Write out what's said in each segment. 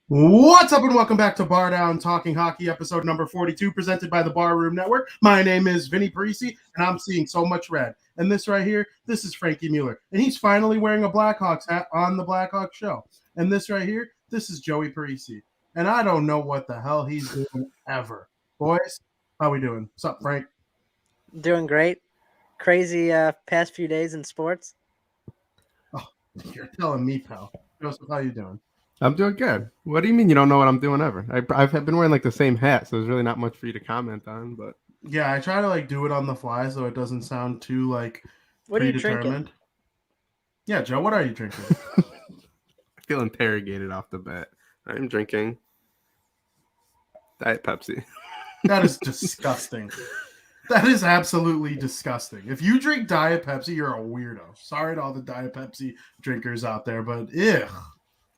What's up and welcome back to Bar Down Talking Hockey, episode number 42, presented by the Barroom Network. My name is Vinny Parisi, and I'm seeing so much red. And this right here, this is Frankie Mueller. And he's finally wearing a Blackhawks hat on the Blackhawks show. And this right here, this is Joey Parisi. And I don't know what the hell he's doing ever. Boys, how we doing? What's up, Frank? Doing great. Crazy past few days in sports. Oh, you're telling me, pal. Joseph, how you doing? I'm doing good. What do you mean you don't know what I'm doing ever? I've been wearing like the same hat, so there's really not much for you to comment on. But yeah, I try to like do it on the fly so it doesn't sound too like what predetermined. Are you drinking? Yeah, Joe, what are you drinking? I feel interrogated off the bat. I'm drinking Diet Pepsi. That is disgusting. That is absolutely disgusting. If you drink Diet Pepsi, you're a weirdo. Sorry to all the Diet Pepsi drinkers out there, but ew.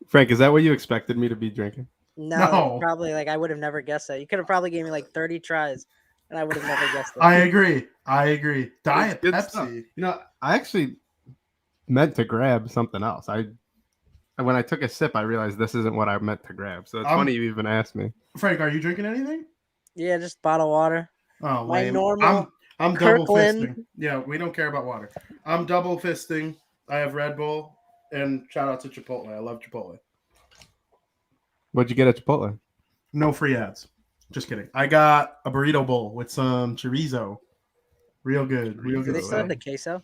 Frank, is that what you expected me to be drinking? No. Probably like I would have never guessed that. You could have probably gave me like 30 tries, and I would have never guessed it. I agree. Diet Pepsi. Stuff. You know, I actually meant to grab something else. When I took a sip, I realized this isn't what I meant to grab. So it's funny you even asked me. Frank, are you drinking anything? Yeah, just bottled water. Oh, my lame. normal. I'm double fisting. Yeah, we don't care about water. I'm double fisting. I have Red Bull. And shout out to Chipotle. I love Chipotle. What'd you get at Chipotle? No free ads. Just kidding. I got a burrito bowl with some chorizo. Real good. Real good. Do they still have the queso?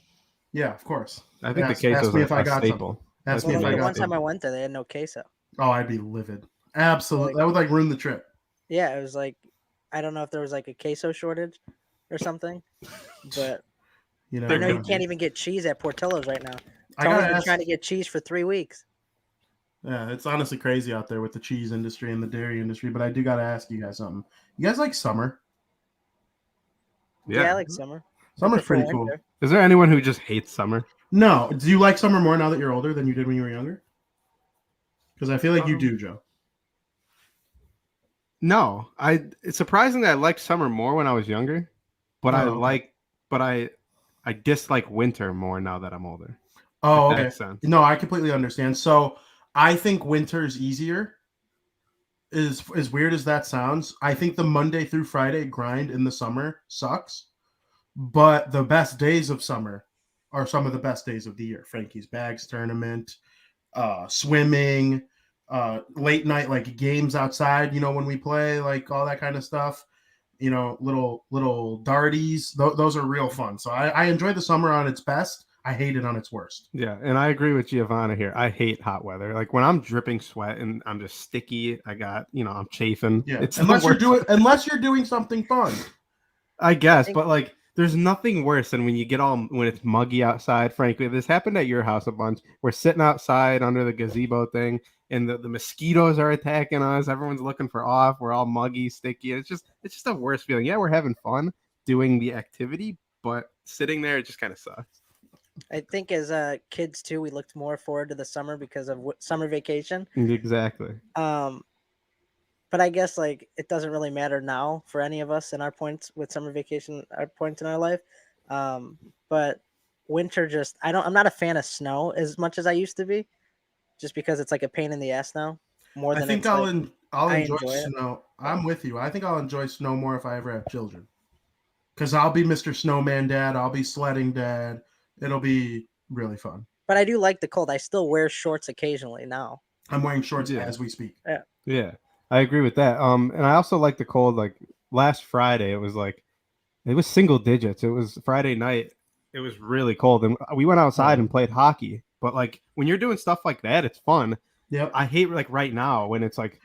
Yeah, of course. I think the queso is a staple. Ask me if I got one time I went there, they had no queso. Oh, I'd be livid. Absolutely. That would like ruin the trip. Yeah, it was like, I don't know if there was like a queso shortage or something, but you know you can't even get cheese at Portillo's right now. Tony's been trying to get cheese for 3 weeks. Yeah, it's honestly crazy out there with the cheese industry and the dairy industry, but I do got to ask you guys something. You guys like summer? Yeah, I like summer. Summer's pretty cool. Is there anyone who just hates summer? No. Do you like summer more now that you're older than you did when you were younger? Because I feel like you do, Joe. No. It's surprising that I liked summer more when I was younger, but I dislike winter more now that I'm older. Oh, okay. No, I completely understand. So I think winter is easier. As weird as that sounds, I think the Monday through Friday grind in the summer sucks. But the best days of summer are some of the best days of the year. Frankie's Bags tournament, swimming, late night like games outside, when we play, like all that kind of stuff. Little darties. Those are real fun. So I enjoy the summer on its best. I hate it on its worst. Yeah, and I agree with Giovanna here. I hate hot weather. Like when I'm dripping sweat and I'm just sticky, I'm chafing. Yeah, unless you're doing something fun. I guess, but like there's nothing worse than when it's muggy outside. Frankly, this happened at your house a bunch. We're sitting outside under the gazebo thing, and the mosquitoes are attacking us. Everyone's looking for off. We're all muggy, sticky. It's just the worst feeling. Yeah, we're having fun doing the activity, but sitting there, it just kind of sucks. I think as kids too, we looked more forward to the summer because of summer vacation. Exactly. But I guess like it doesn't really matter now for any of us in our points with summer vacation, our points in our life. But winter I'm not a fan of snow as much as I used to be, just because it's like a pain in the ass now. More than I think I'll enjoy snow. I'm with you. I think I'll enjoy snow more if I ever have children, because I'll be Mr. Snowman Dad. I'll be sledding dad. It'll be really fun. But I do like the cold. I still wear shorts occasionally now. I'm wearing shorts as we speak. Yeah, I agree with that. And I also like the cold. Like last Friday, it was single digits. It was Friday night. It was really cold, and we went outside and played hockey. But like when you're doing stuff like that, it's fun. Yeah. I hate like right now when it's like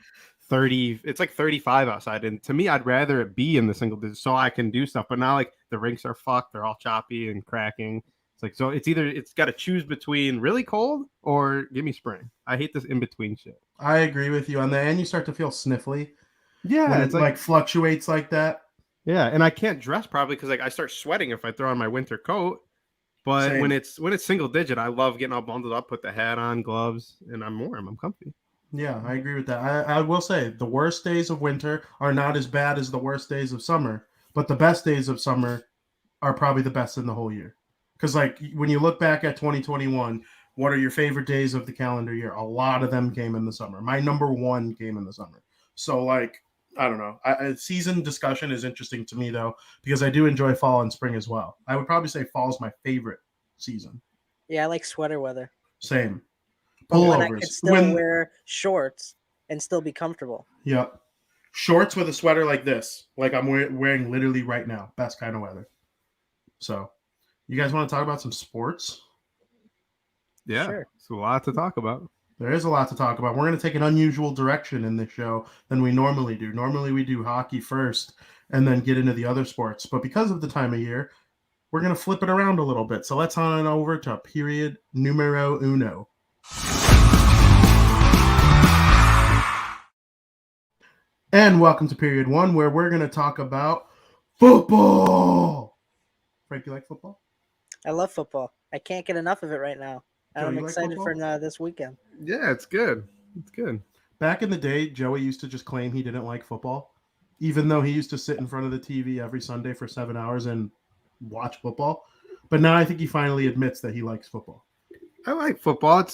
30. It's like 35 outside, and to me, I'd rather it be in the single digits so I can do stuff. But now, like the rinks are fucked; they're all choppy and cracking. It's like so. It's got to choose between really cold or give me spring. I hate this in between shit. I agree with you on that, and you start to feel sniffly. Yeah, when it's it like fluctuates like that. Yeah, and I can't dress probably because like I start sweating if I throw on my winter coat. But Same. when it's single digit, I love getting all bundled up, put the hat on, gloves, and I'm warm. I'm comfy. Yeah, I agree with that. I will say the worst days of winter are not as bad as the worst days of summer, but the best days of summer are probably the best in the whole year. Because like when you look back at 2021, what are your favorite days of the calendar year? A lot of them came in the summer. My number one came in the summer. So like I don't know. Season discussion is interesting to me though because I do enjoy fall and spring as well. I would probably say fall is my favorite season. Yeah, I like sweater weather. Same. But when I could Pullovers. still wear shorts and still be comfortable. Yep. Shorts with a sweater like this, like I'm wearing literally right now. Best kind of weather. So, you guys want to talk about some sports? Yeah, Sure. it's a lot to talk about. There is a lot to talk about. We're going to take an unusual direction in this show than we normally do. Normally, we do hockey first and then get into the other sports. But because of the time of year, we're going to flip it around a little bit. So let's on over to period numero uno. And welcome to period one, where we're going to talk about football. Frank, you like football? I love football. I can't get enough of it right now. Joe, I'm you like excited for football? this weekend. Yeah, it's good. It's good. Back in the day, Joey used to just claim he didn't like football, even though he used to sit in front of the TV every Sunday for 7 hours and watch football. But now I think he finally admits that he likes football. I like football.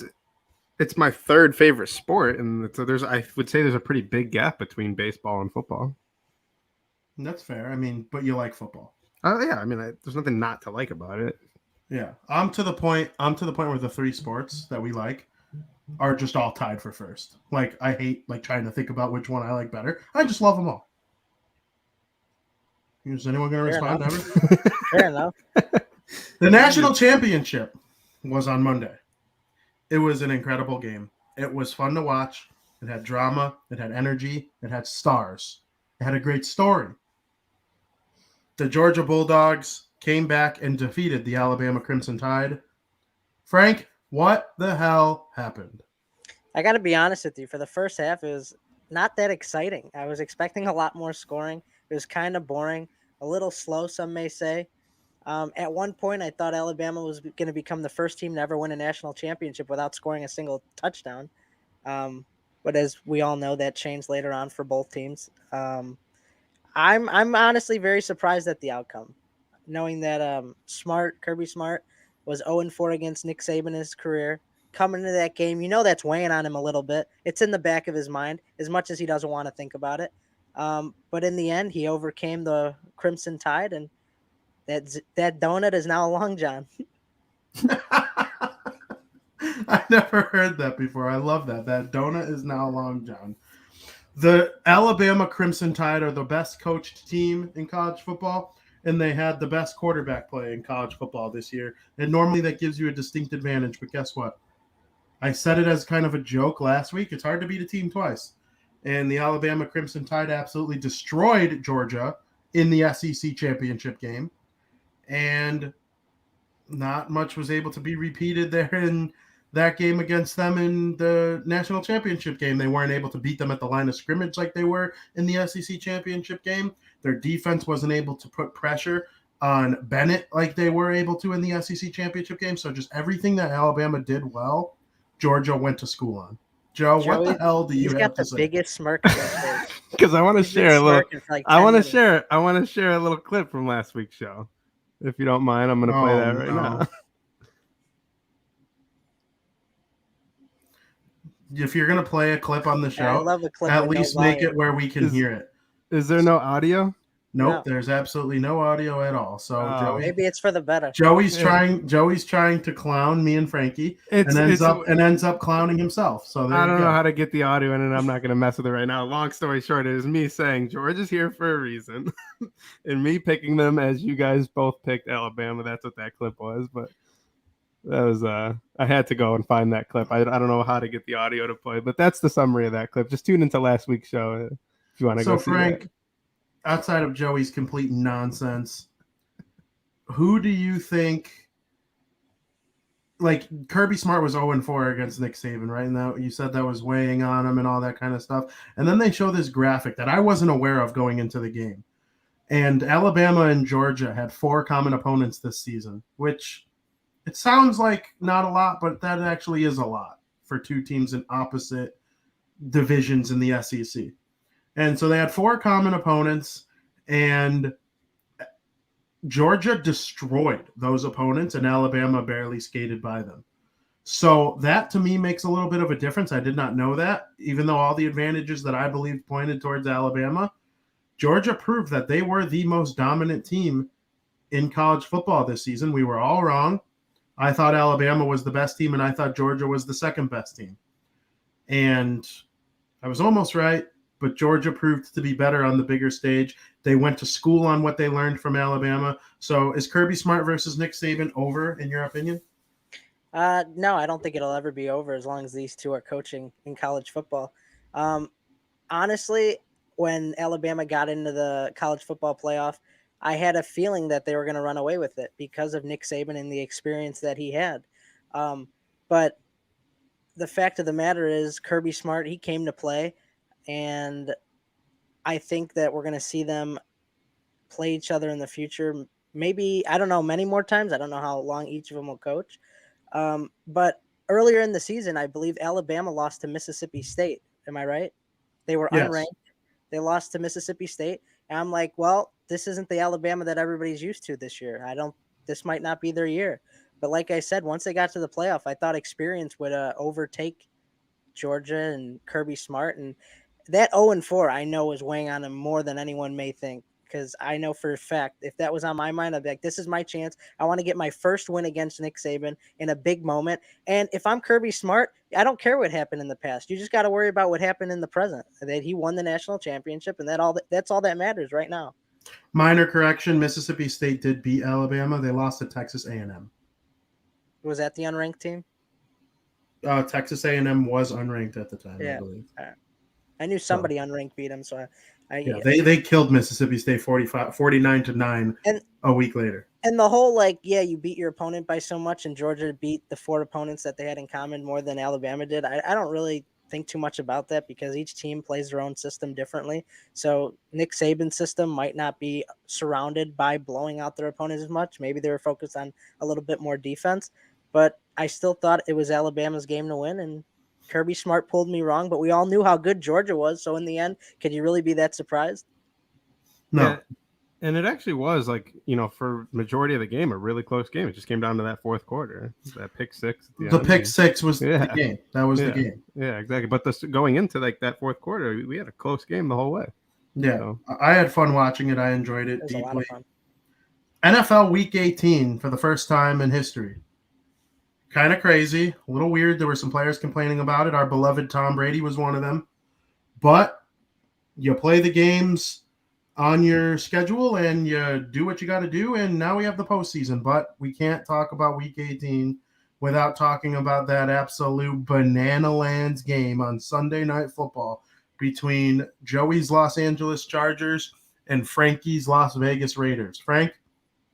It's my third favorite sport, and so I would say there's a pretty big gap between baseball and football. And that's fair. I mean, but you like football. Oh yeah, I mean, there's nothing not to like about it. Yeah, I'm to the point where the three sports that we like are just all tied for first. Like I hate like trying to think about which one I like better. I just love them all. Is anyone going to respond? Ever? Fair enough. The national championship was on Monday. It was an incredible game. It was fun to watch. It had drama. It had energy. It had stars. It had a great story. The Georgia Bulldogs came back and defeated the Alabama Crimson Tide. Frank, what the hell happened? I got to be honest with you. For the first half, it was not that exciting. I was expecting a lot more scoring. It was kind of boring, a little slow, some may say. At one point, I thought Alabama was going to become the first team to ever win a national championship without scoring a single touchdown. But as we all know, that changed later on for both teams. I'm honestly very surprised at the outcome, knowing that Kirby Smart was 0-4 against Nick Saban in his career. Coming into that game, you know that's weighing on him a little bit. It's in the back of his mind, as much as he doesn't want to think about it. But in the end, he overcame the Crimson Tide, and that donut is now a Long John. I never heard that before. I love that. That donut is now a Long John. The Alabama Crimson Tide are the best coached team in college football, and they had the best quarterback play in college football this year. And normally that gives you a distinct advantage, but guess what? I said it as kind of a joke last week. It's hard to beat a team twice. And the Alabama Crimson Tide absolutely destroyed Georgia in the SEC championship game. And not much was able to be repeated there in that game against them in the national championship game. They weren't able to beat them at the line of scrimmage like they were in the SEC championship game. Their defense wasn't able to put pressure on Bennett like they were able to in the SEC championship game. So just everything that Alabama did well, Georgia went to school on. Joe, what the hell do you have to say? He's got the biggest smirk on his face. Because I want to share a little. Like I want to share a little clip from last week's show. If you don't mind, I'm going to play that right now. If you're going to play a clip on the show, I love a clip at least make it where we can hear it. Is there no audio? Nope, there's absolutely no audio at all. So Joey, maybe it's for the better. Joey's trying to clown me and Frankie, and ends up clowning himself. So I don't know how to get the audio in, and I'm not going to mess with it right now. Long story short, it is me saying George is here for a reason, and me picking them as you guys both picked Alabama. That's what that clip was. But That was I had to go and find that clip. I don't know how to get the audio to play, but that's the summary of that clip. Just tune into last week's show if you want to go see Frank, that. Outside of Joey's complete nonsense, who do you think? Like Kirby Smart was 0-4 against Nick Saban, right? And that you said that was weighing on him and all that kind of stuff. And then they show this graphic that I wasn't aware of going into the game. And Alabama and Georgia had 4 common opponents this season, which it sounds like not a lot, but that actually is a lot for 2 teams in opposite divisions in the SEC. And so they had 4 common opponents, and Georgia destroyed those opponents, and Alabama barely skated by them. So that, to me, makes a little bit of a difference. I did not know that. Even though all the advantages that I believe pointed towards Alabama, Georgia proved that they were the most dominant team in college football this season. We were all wrong. I thought Alabama was the best team, and I thought Georgia was the second best team. And I was almost right, but Georgia proved to be better on the bigger stage. They went to school on what they learned from Alabama. So is Kirby Smart versus Nick Saban over, in your opinion? No, I don't think it'll ever be over as long as these 2 are coaching in college football. Honestly, when Alabama got into the college football playoff, I had a feeling that they were going to run away with it because of Nick Saban and the experience that he had. But the fact of the matter is Kirby Smart, he came to play, and I think that we're going to see them play each other in the future. Maybe, I don't know, many more times. I don't know how long each of them will coach. But earlier in the season, I believe Alabama lost to Mississippi State. Am I right? They were unranked. They lost to Mississippi State. And I'm like, well, this isn't the Alabama that everybody's used to this year. This might not be their year. But like I said, once they got to the playoff, I thought experience would overtake Georgia and Kirby Smart. And that 0-4, I know, is weighing on them more than anyone may think. Because I know for a fact, if that was on my mind, I'd be like, this is my chance. I want to get my first win against Nick Saban in a big moment. And if I'm Kirby Smart, I don't care what happened in the past. You just got to worry about what happened in the present, that he won the national championship, and that's all that matters right now. Minor correction, Mississippi State did beat Alabama. They lost to Texas A&M. Was that the unranked team? Texas A&M was unranked at the time, I believe. I knew somebody unranked beat them, so they killed Mississippi State 49-9 a week later. And the whole you beat your opponent by so much, and Georgia beat the 4 opponents that they had in common more than Alabama did. I don't really think too much about that because each team plays their own system differently. So Nick Saban's system might not be surrounded by blowing out their opponents as much. Maybe they were focused on a little bit more defense, but I still thought it was Alabama's game to win, and Kirby Smart pulled me wrong, but we all knew how good Georgia was. So in the end, could you really be that surprised? No. Yeah, and it actually was for majority of the game, a really close game. It just came down to that fourth quarter, that pick 6. The pick 6 was the game. That was the game. Yeah, exactly. But going into that fourth quarter, we had a close game the whole way. Yeah, so I had fun watching it. I enjoyed it deeply. A lot of fun. NFL Week 18 for the first time in history. Kind of crazy, a little weird. There were some players complaining about it. Our beloved Tom Brady was one of them. But you play the games on your schedule and you do what you got to do. And now we have the postseason. But we can't talk about Week 18 without talking about that absolute banana lands game on Sunday Night Football between Joey's Los Angeles Chargers and Frankie's Las Vegas Raiders. Frank,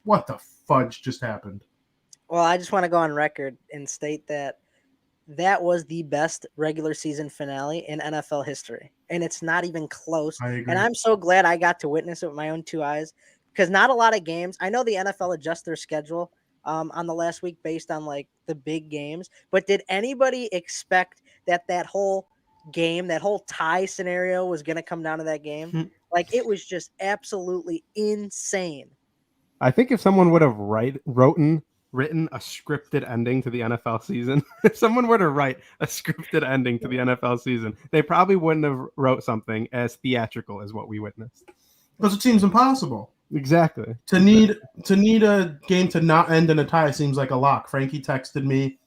what the fudge just happened? Well, I just want to go on record and state that was the best regular season finale in NFL history. And it's not even close. I agree. And I'm so glad I got to witness it with my own 2 eyes because not a lot of games. I know the NFL adjusts their schedule on the last week based on the big games. But did anybody expect that whole game, that whole tie scenario was going to come down to that game? It was just absolutely insane. I think if someone would have written a scripted ending to the NFL season, if someone were to write a scripted ending to the NFL season, they probably wouldn't have wrote something as theatrical as what we witnessed. Because it seems impossible. Exactly. To need a game to not end in a tie seems like a lock. Frankie texted me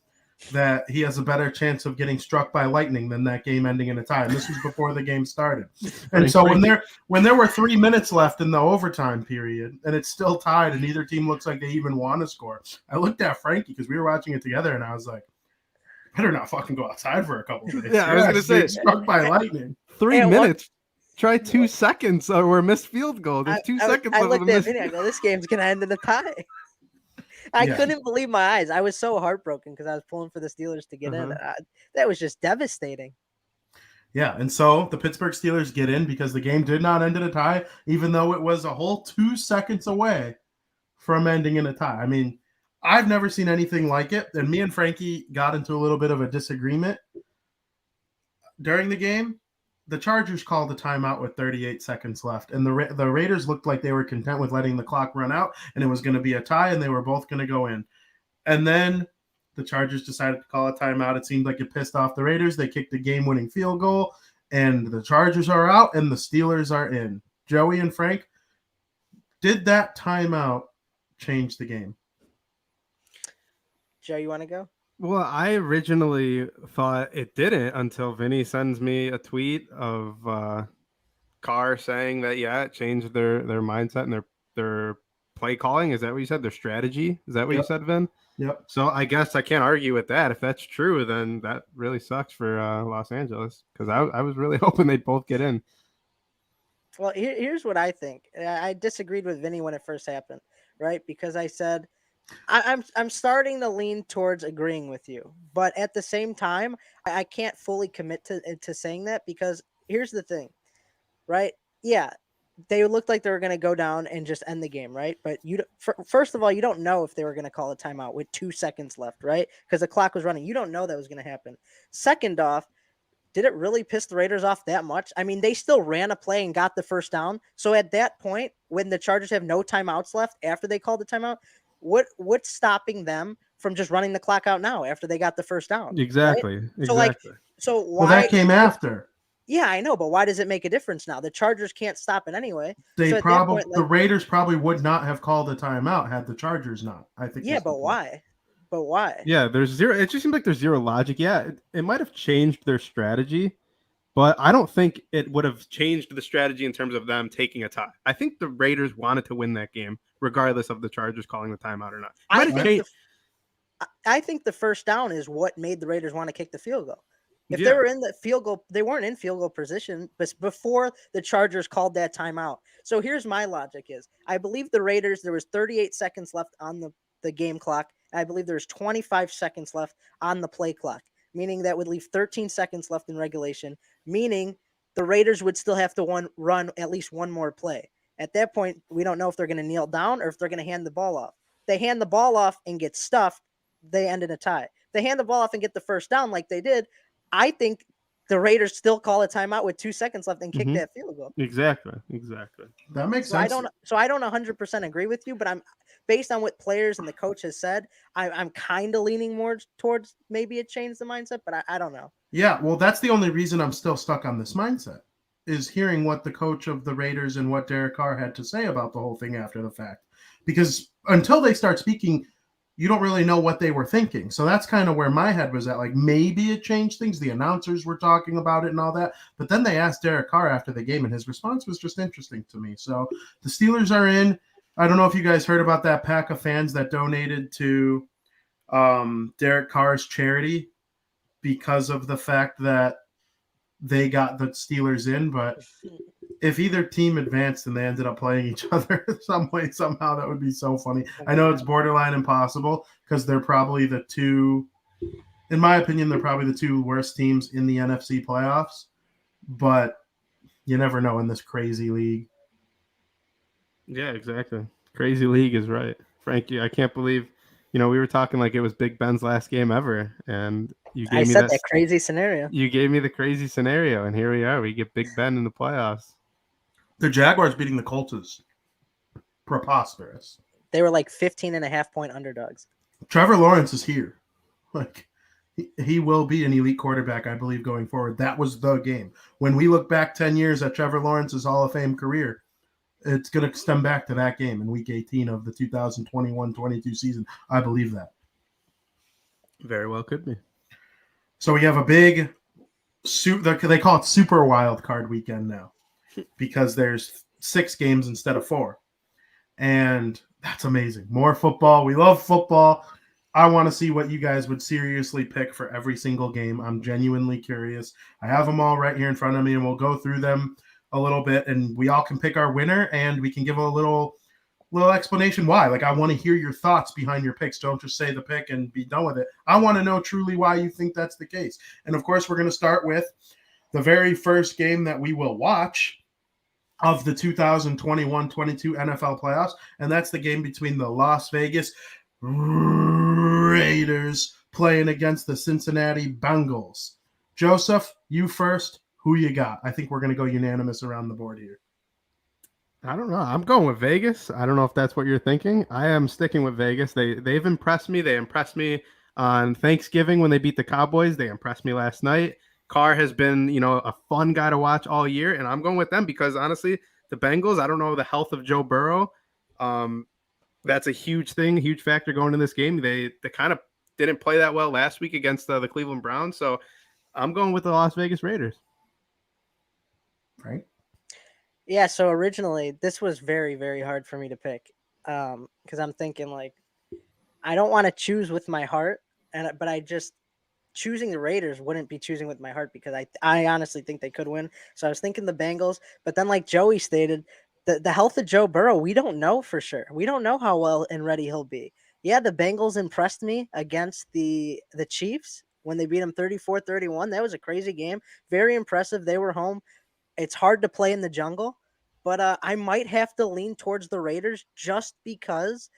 that he has a better chance of getting struck by lightning than that game ending in a tie. And this was before the game started. And so when there were 3 minutes left in the overtime period and it's still tied and neither team looks like they even want to score, I looked at Frankie because we were watching it together and I was like, better not fucking go outside for a couple minutes. Yeah, I was going to say, struck by lightning. 3 minutes. Try 2 seconds or a missed field goal. There's 2 seconds. I looked at Vinny. I go, this game's going to end in a tie. I couldn't believe my eyes. I was so heartbroken because I was pulling for the Steelers to get in. That was just devastating. Yeah, and so the Pittsburgh Steelers get in because the game did not end in a tie, even though it was a whole 2 seconds away from ending in a tie. I mean, I've never seen anything like it, and me and Frankie got into a little bit of a disagreement during the game. The Chargers called the timeout with 38 seconds left, and the Raiders looked like they were content with letting the clock run out, and it was going to be a tie, and they were both going to go in. And then the Chargers decided to call a timeout. It seemed like it pissed off the Raiders. They kicked a game-winning field goal, and the Chargers are out, and the Steelers are in. Joey and Frank, did that timeout change the game? Joe, you want to go? Well, I originally thought it didn't until Vinny sends me a tweet of Carr saying that, it changed their mindset and their play calling. Is that what you said? Their strategy? Is that what you said, Vin? Yep. So I guess I can't argue with that. If that's true, then that really sucks for Los Angeles because I was really hoping they'd both get in. Well, here's what I think. I disagreed with Vinny when it first happened, right? Because I said, I'm starting to lean towards agreeing with you, but at the same time, I can't fully commit to saying that because here's the thing, right? Yeah, they looked like they were going to go down and just end the game, right? But first of all, you don't know if they were going to call a timeout with 2 seconds left, right? Because the clock was running. You don't know that was going to happen. Second off, did it really piss the Raiders off that much? I mean, they still ran a play and got the first down. So at that point, when the Chargers have no timeouts left after they called the timeout, what's stopping them from just running the clock out now after they got the first down? Exactly. Right? So why? Well, that came after. Yeah, I know, but why does it make a difference now? The Chargers can't stop it anyway. The Raiders probably would not have called the timeout had the Chargers not. I think. Yeah, but why? But why? Yeah, there's zero. It just seems like there's zero logic. Yeah, it might have changed their strategy, but I don't think it would have changed the strategy in terms of them taking a tie. I think the Raiders wanted to win that game, regardless of the Chargers calling the timeout or not. I think the first down is what made the Raiders want to kick the field goal. If Yeah. they were in the field goal, they weren't in field goal position, but before the Chargers called that timeout. So here's my logic is I believe the Raiders, there was 38 seconds left on the game clock. I believe there's 25 seconds left on the play clock, meaning that would leave 13 seconds left in regulation, meaning the Raiders would still have to run at least one more play. At that point, we don't know if they're going to kneel down or if they're going to hand the ball off. They hand the ball off and get stuffed, they end in a tie. They hand the ball off and get the first down like they did. I think the Raiders still call a timeout with 2 seconds left and kick that field goal. Exactly. That makes sense. I don't 100% agree with you, but I'm based on what players and the coach has said, I'm kind of leaning more towards maybe it changed the mindset, but I don't know. Yeah, well, that's the only reason I'm still stuck on this mindset is hearing what the coach of the Raiders and what Derek Carr had to say about the whole thing after the fact. Because until they start speaking, you don't really know what they were thinking. So that's kind of where my head was at. Like, maybe it changed things. The announcers were talking about it and all that. But then they asked Derek Carr after the game, and his response was just interesting to me. So the Steelers are in. I don't know if you guys heard about that pack of fans that donated to Derek Carr's charity because of the fact that they got the Steelers in. But if either team advanced and they ended up playing each other some way, somehow, that would be so funny. I know it's borderline impossible because they're probably the two, in my opinion, they're probably the two worst teams in the NFC playoffs. But you never know in this crazy league. Yeah, exactly. Crazy league is right. Frankie, I can't believe, we were talking like it was Big Ben's last game ever. And you gave me that crazy scenario. You gave me the crazy scenario. And here we are. We get Big Ben in the playoffs. The Jaguars beating the Colts is preposterous. They were like 15.5-point underdogs. Trevor Lawrence is here. Like, he will be an elite quarterback, I believe, going forward. That was the game. When we look back 10 years at Trevor Lawrence's Hall of Fame career, it's going to stem back to that game in Week 18 of the 2021-22 season. I believe that. Very well could be. So we have a big they call it Super Wild Card Weekend now because there's 6 games instead of 4. And that's amazing. More football. We love football. I want to see what you guys would seriously pick for every single game. I'm genuinely curious. I have them all right here in front of me, and we'll go through them a little bit, and we all can pick our winner, and we can give a little explanation why. Like, I want to hear your thoughts behind your picks. Don't just say the pick and be done with it. I want to know truly why you think that's the case. And, of course, we're going to start with the very first game that we will watch of the 2021-22 NFL playoffs, and that's the game between the Las Vegas Raiders playing against the Cincinnati Bengals. Joseph, you first. Who you got? I think we're going to go unanimous around the board here. I don't know. I'm going with Vegas. I don't know if that's what you're thinking. I am sticking with Vegas. They've impressed me. They impressed me on Thanksgiving when they beat the Cowboys. They impressed me last night. Carr has been, a fun guy to watch all year, and I'm going with them because honestly, the Bengals, I don't know the health of Joe Burrow. That's a huge thing, huge factor going in this game. They kind of didn't play that well last week against the Cleveland Browns, so I'm going with the Las Vegas Raiders. Right? Yeah, so originally this was very, very hard for me to pick because I'm thinking I don't want to choose with my heart, but I just choosing the Raiders wouldn't be choosing with my heart because I honestly think they could win. So I was thinking the Bengals, but then like Joey stated, the health of Joe Burrow, we don't know for sure. We don't know how well and ready he'll be. Yeah, the Bengals impressed me against the Chiefs when they beat them 34-31. That was a crazy game. Very impressive. They were home. It's hard to play in the jungle, but I might have to lean towards the Raiders just because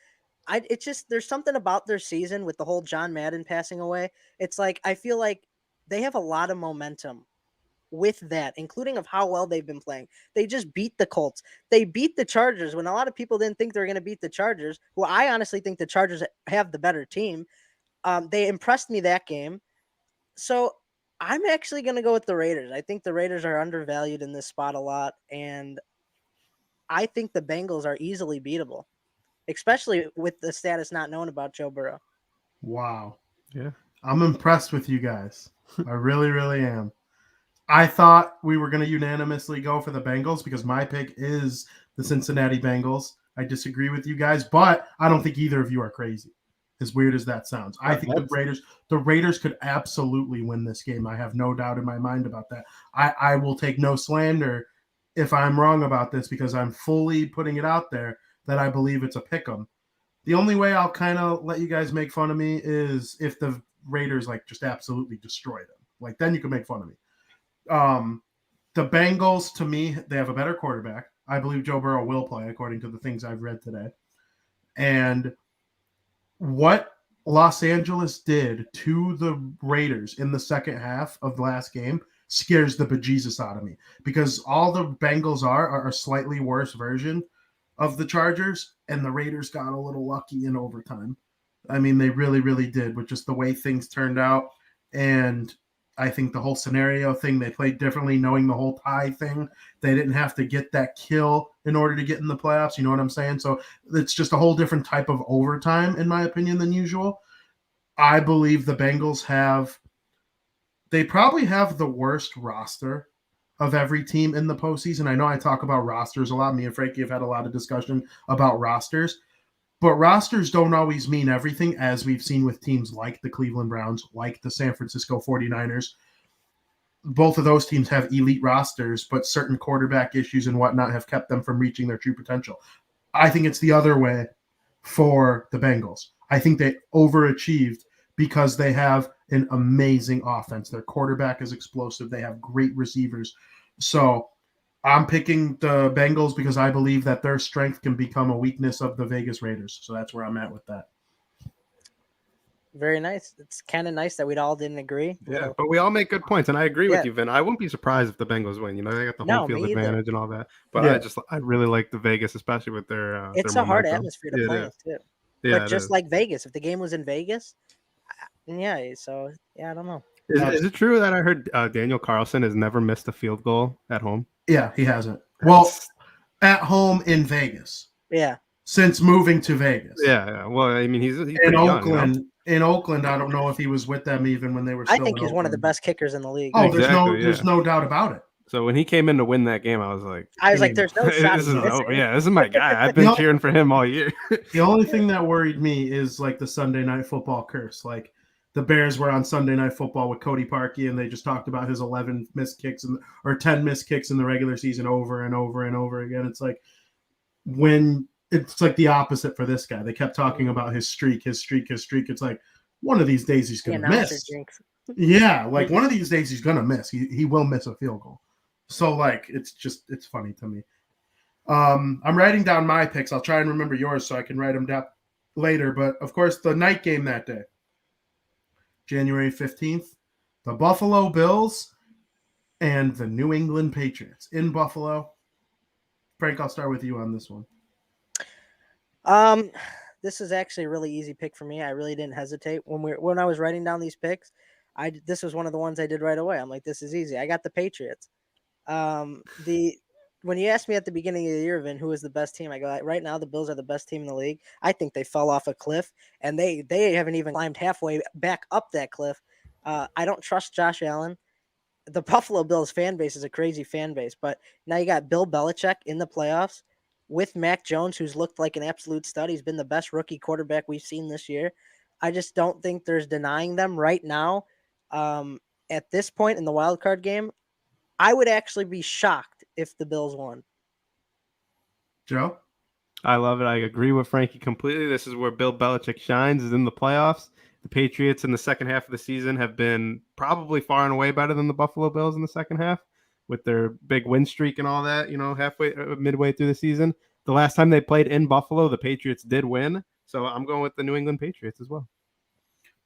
it's just there's something about their season with the whole John Madden passing away. It's like I feel like they have a lot of momentum with that, including of how well they've been playing. They just beat the Colts. They beat the Chargers when a lot of people didn't think they were going to beat the Chargers, who I honestly think the Chargers have the better team. They impressed me that game. So I'm actually going to go with the Raiders. I think the Raiders are undervalued in this spot a lot, and I think the Bengals are easily beatable, especially with the status not known about Joe Burrow. Wow. Yeah. I'm impressed with you guys. I really, really am. I thought we were going to unanimously go for the Bengals because my pick is the Cincinnati Bengals. I disagree with you guys, but I don't think either of you are crazy. As weird as that sounds. I think the Raiders could absolutely win this game. I have no doubt in my mind about that. I will take no slander if I'm wrong about this because I'm fully putting it out there that I believe it's a pick 'em. The only way I'll kind of let you guys make fun of me is if the Raiders just absolutely destroy them. Then you can make fun of me. The Bengals, to me, they have a better quarterback. I believe Joe Burrow will play, according to the things I've read today. And what Los Angeles did to the Raiders in the second half of the last game scares the bejesus out of me because all the Bengals are a slightly worse version of the Chargers, and the Raiders got a little lucky in overtime. I mean, they really, really did with just the way things turned out. And I think the whole scenario thing, they played differently, knowing the whole tie thing. They didn't have to get that kill in order to get in the playoffs. You know what I'm saying? So it's just a whole different type of overtime, in my opinion, than usual. I believe the Bengals they probably have the worst roster of every team in the postseason. I know I talk about rosters a lot. Me and Frankie have had a lot of discussion about rosters. But rosters don't always mean everything, as we've seen with teams like the Cleveland Browns, like the San Francisco 49ers. Both of those teams have elite rosters, but certain quarterback issues and whatnot have kept them from reaching their true potential. I think it's the other way for the Bengals. I think they overachieved because they have an amazing offense. Their quarterback is explosive. They have great receivers. So I'm picking the Bengals because I believe that their strength can become a weakness of the Vegas Raiders. So that's where I'm at with that. Very nice. It's kind of nice that we all didn't agree. Yeah, but we all make good points, and I agree with you, Vin. I wouldn't be surprised if the Bengals win. They got the home field advantage and all that. But I really like the Vegas, especially with their it's their a hard atmosphere to play in, too. Yeah, but just like Vegas, if the game was in Vegas, so I don't know. Is it true that I heard Daniel Carlson has never missed a field goal at home? Yeah, he hasn't. Well, at home in Vegas. Yeah. Since moving to Vegas. Yeah. Well, I mean, he's in Oakland. young, in Oakland, I don't know if he was with them even when they were still I think in he's one of the Oakland. best kickers in the league. Oh, Exactly, there's no doubt about it. So when he came in to win that game, I was like, there's no shot. this is over. Yeah, this is my guy. I've been cheering for him all year. The only thing that worried me is like the Sunday Night Football curse. Like the Bears were on Sunday Night Football with Cody Parkey, and they just talked about his 11 missed kicks or 10 missed kicks in the regular season over and over and over again. It's like it's like the opposite for this guy. They kept talking about his streak. It's like one of these days he's going to miss. Yeah, like one of these days he's going to miss. He will miss a field goal. So like it's funny to me. I'm writing down my picks. I'll try and remember yours so I can write them down later. But of course, the night game that day, January 15th, the Buffalo Bills and the New England Patriots in Buffalo. Frank, I'll start with you on this one. This is actually a really easy pick for me. I really didn't hesitate when I was writing down these picks. This was one of the ones I did right away. I'm like, this is easy. I got the Patriots. When you asked me at the beginning of the year, Vin, who is the best team, I go, right now the Bills are the best team in the league. I think they fell off a cliff, and they haven't even climbed halfway back up that cliff. I don't trust Josh Allen. The Buffalo Bills fan base is a crazy fan base, but now you got Bill Belichick in the playoffs with Mac Jones, who's looked like an absolute stud. He's been the best rookie quarterback we've seen this year. I just don't think there's denying them right now. At this point in the wild card game, I would actually be shocked if the Bills won. Joe? I love it. I agree with Frankie completely. This is where Bill Belichick shines, is in the playoffs. The Patriots in the second half of the season have been probably far and away better than the Buffalo Bills in the second half with their big win streak and all that, midway through the season. The last time they played in Buffalo, the Patriots did win. So I'm going with the New England Patriots as well.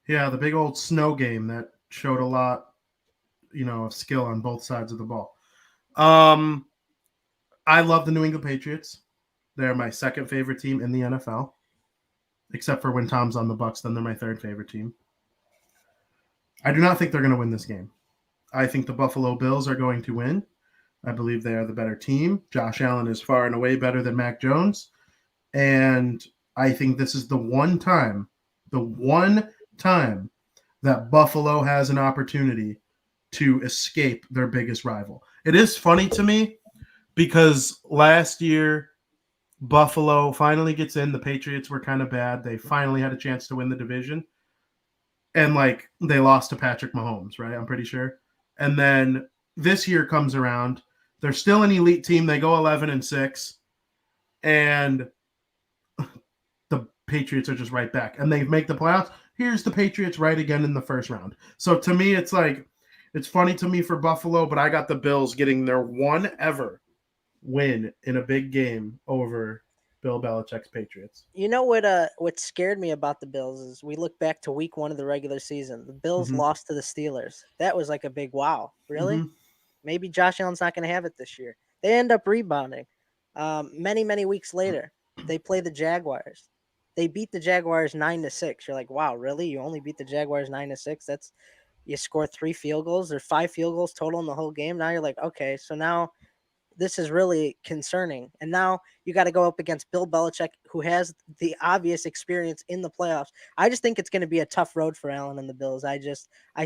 Yeah, the big old snow game that showed a lot, of skill on both sides of the ball. I love the New England Patriots. They're my second favorite team in the NFL, except for when Tom's on the Bucs. Then they're my third favorite team. I do not think they're going to win this game. I think the Buffalo Bills are going to win. I believe they are the better team. Josh Allen is far and away better than Mac Jones. And I think this is the one time that Buffalo has an opportunity to escape their biggest rival. It is funny to me because last year Buffalo finally gets in. The Patriots were kind of bad. They finally had a chance to win the division. And they lost to Patrick Mahomes, right? I'm pretty sure. And then this year comes around. They're still an elite team. They go 11-6. And the Patriots are just right back. And they make the playoffs. Here's the Patriots right again in the first round. So to me, it's funny to me for Buffalo, but I got the Bills getting their one ever win in a big game over Bill Belichick's Patriots. You know what scared me about the Bills is we look back to week 1 of the regular season. The Bills lost to the Steelers. That was like a big wow. Really? Mm-hmm. Maybe Josh Allen's not going to have it this year. They end up rebounding. Many, many weeks later, they play the Jaguars. They beat the Jaguars 9-6. You're like, wow, really? You only beat the Jaguars 9-6? You score 3 field goals. There's 5 field goals total in the whole game. Now you're like, okay, so now this is really concerning. And now you got to go up against Bill Belichick, who has the obvious experience in the playoffs. I just think it's going to be a tough road for Allen and the Bills. I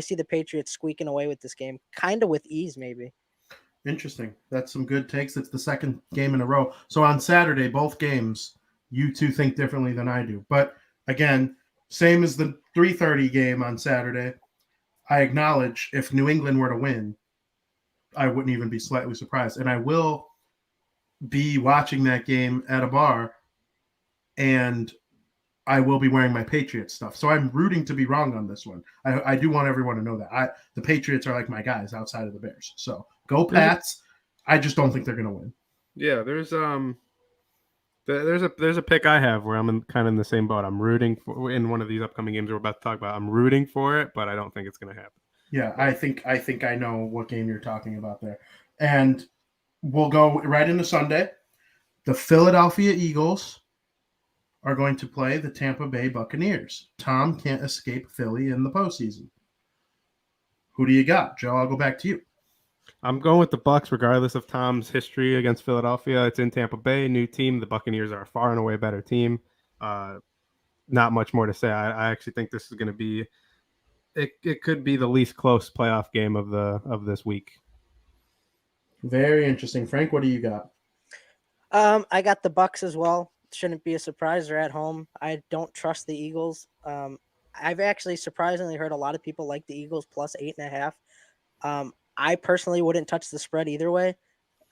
see the Patriots squeaking away with this game, kind of with ease, maybe. Interesting. That's some good takes. It's the second game in a row. So on Saturday, both games, you two think differently than I do. But again, same as the 3:30 game on Saturday, I acknowledge if New England were to win, I wouldn't even be slightly surprised. And I will be watching that game at a bar, and I will be wearing my Patriots stuff. So I'm rooting to be wrong on this one. I do want everyone to know that. The Patriots are like my guys outside of the Bears. So go Pats. I just don't think they're going to win. Yeah, there's a pick I have where I'm kind of in the same boat. I'm rooting for in one of these upcoming games we're about to talk about. I'm rooting for it, but I don't think it's going to happen. Yeah, I think I know what game you're talking about there. And we'll go right into Sunday. The Philadelphia Eagles are going to play the Tampa Bay Buccaneers. Tom can't escape Philly in the postseason. Who do you got? Joe, I'll go back to you. I'm going with the Bucs regardless of Tom's history against Philadelphia. It's in Tampa Bay, new team. The Buccaneers are a far and away better team. not much more to say. I actually think this is going to be it could be the least close playoff game of this week. Very interesting. Frank, what do you got? I got the Bucks as well. Shouldn't be a surprise. They're at home. I don't trust the Eagles. I've actually surprisingly heard a lot of people like the Eagles plus 8.5. I personally wouldn't touch the spread either way,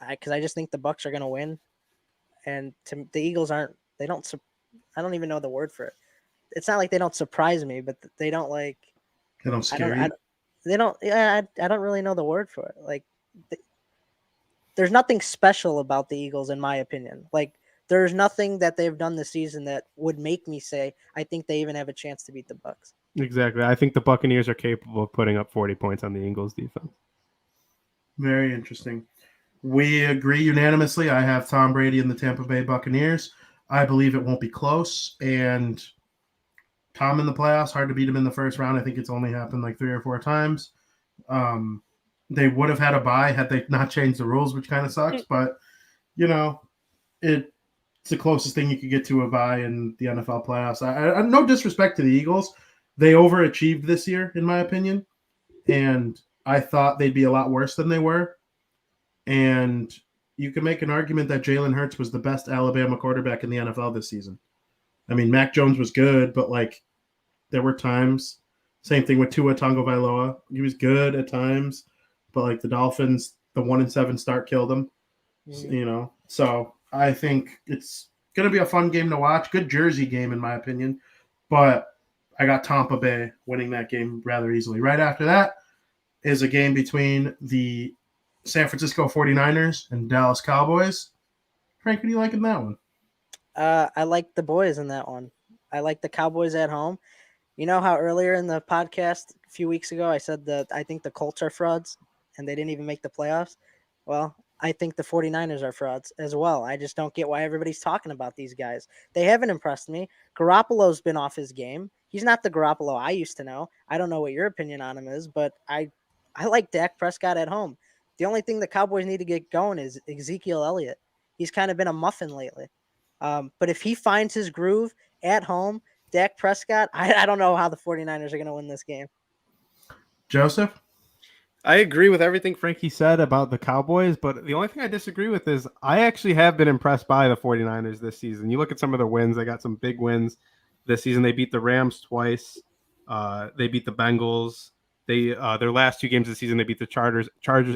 because I just think the Bucks are going to win, and the Eagles aren't. They don't. I don't even know the word for it. It's not like they don't surprise me, but they don't like. They don't scare you. They don't. Yeah, I don't really know the word for it. Like, there's nothing special about the Eagles, in my opinion. Like, there's nothing that they've done this season that would make me say I think they even have a chance to beat the Bucks. Exactly. I think the Buccaneers are capable of putting up 40 points on the Eagles defense. Very interesting. We agree unanimously. I have Tom Brady and the Tampa Bay Buccaneers. I believe it won't be close. And Tom in the playoffs, hard to beat him in the first round. I think it's only happened like 3 or 4 times. They would have had a bye had they not changed the rules, which kind of sucks. But, it's the closest thing you could get to a bye in the NFL playoffs. I no disrespect to the Eagles. They overachieved this year, in my opinion. And I thought they'd be a lot worse than they were. And you can make an argument that Jalen Hurts was the best Alabama quarterback in the NFL this season. I mean, Mac Jones was good, but, there were times. Same thing with Tua Tagovailoa. He was good at times, but, the Dolphins, the 1-7 start killed him. Mm-hmm. So I think it's going to be a fun game to watch. Good Jersey game, in my opinion. But I got Tampa Bay winning that game rather easily. Right after that is a game between the San Francisco 49ers and Dallas Cowboys. Frank, what do you like in that one? I like the boys in that one. I like the Cowboys at home. You know how earlier in the podcast a few weeks ago I said that I think the Colts are frauds and they didn't even make the playoffs? Well, I think the 49ers are frauds as well. I just don't get why everybody's talking about these guys. They haven't impressed me. Garoppolo's been off his game. He's not the Garoppolo I used to know. I don't know what your opinion on him is, but I like Dak Prescott at home. The only thing the Cowboys need to get going is Ezekiel Elliott. He's kind of been a muffin lately. But if he finds his groove at home, Dak Prescott, I don't know how the 49ers are going to win this game. Joseph? I agree with everything Frankie said about the Cowboys, but the only thing I disagree with is I actually have been impressed by the 49ers this season. You look at some of their wins, they got some big wins this season. They beat the Rams twice. They beat the Bengals. Their last 2 games of the season, they beat the Chargers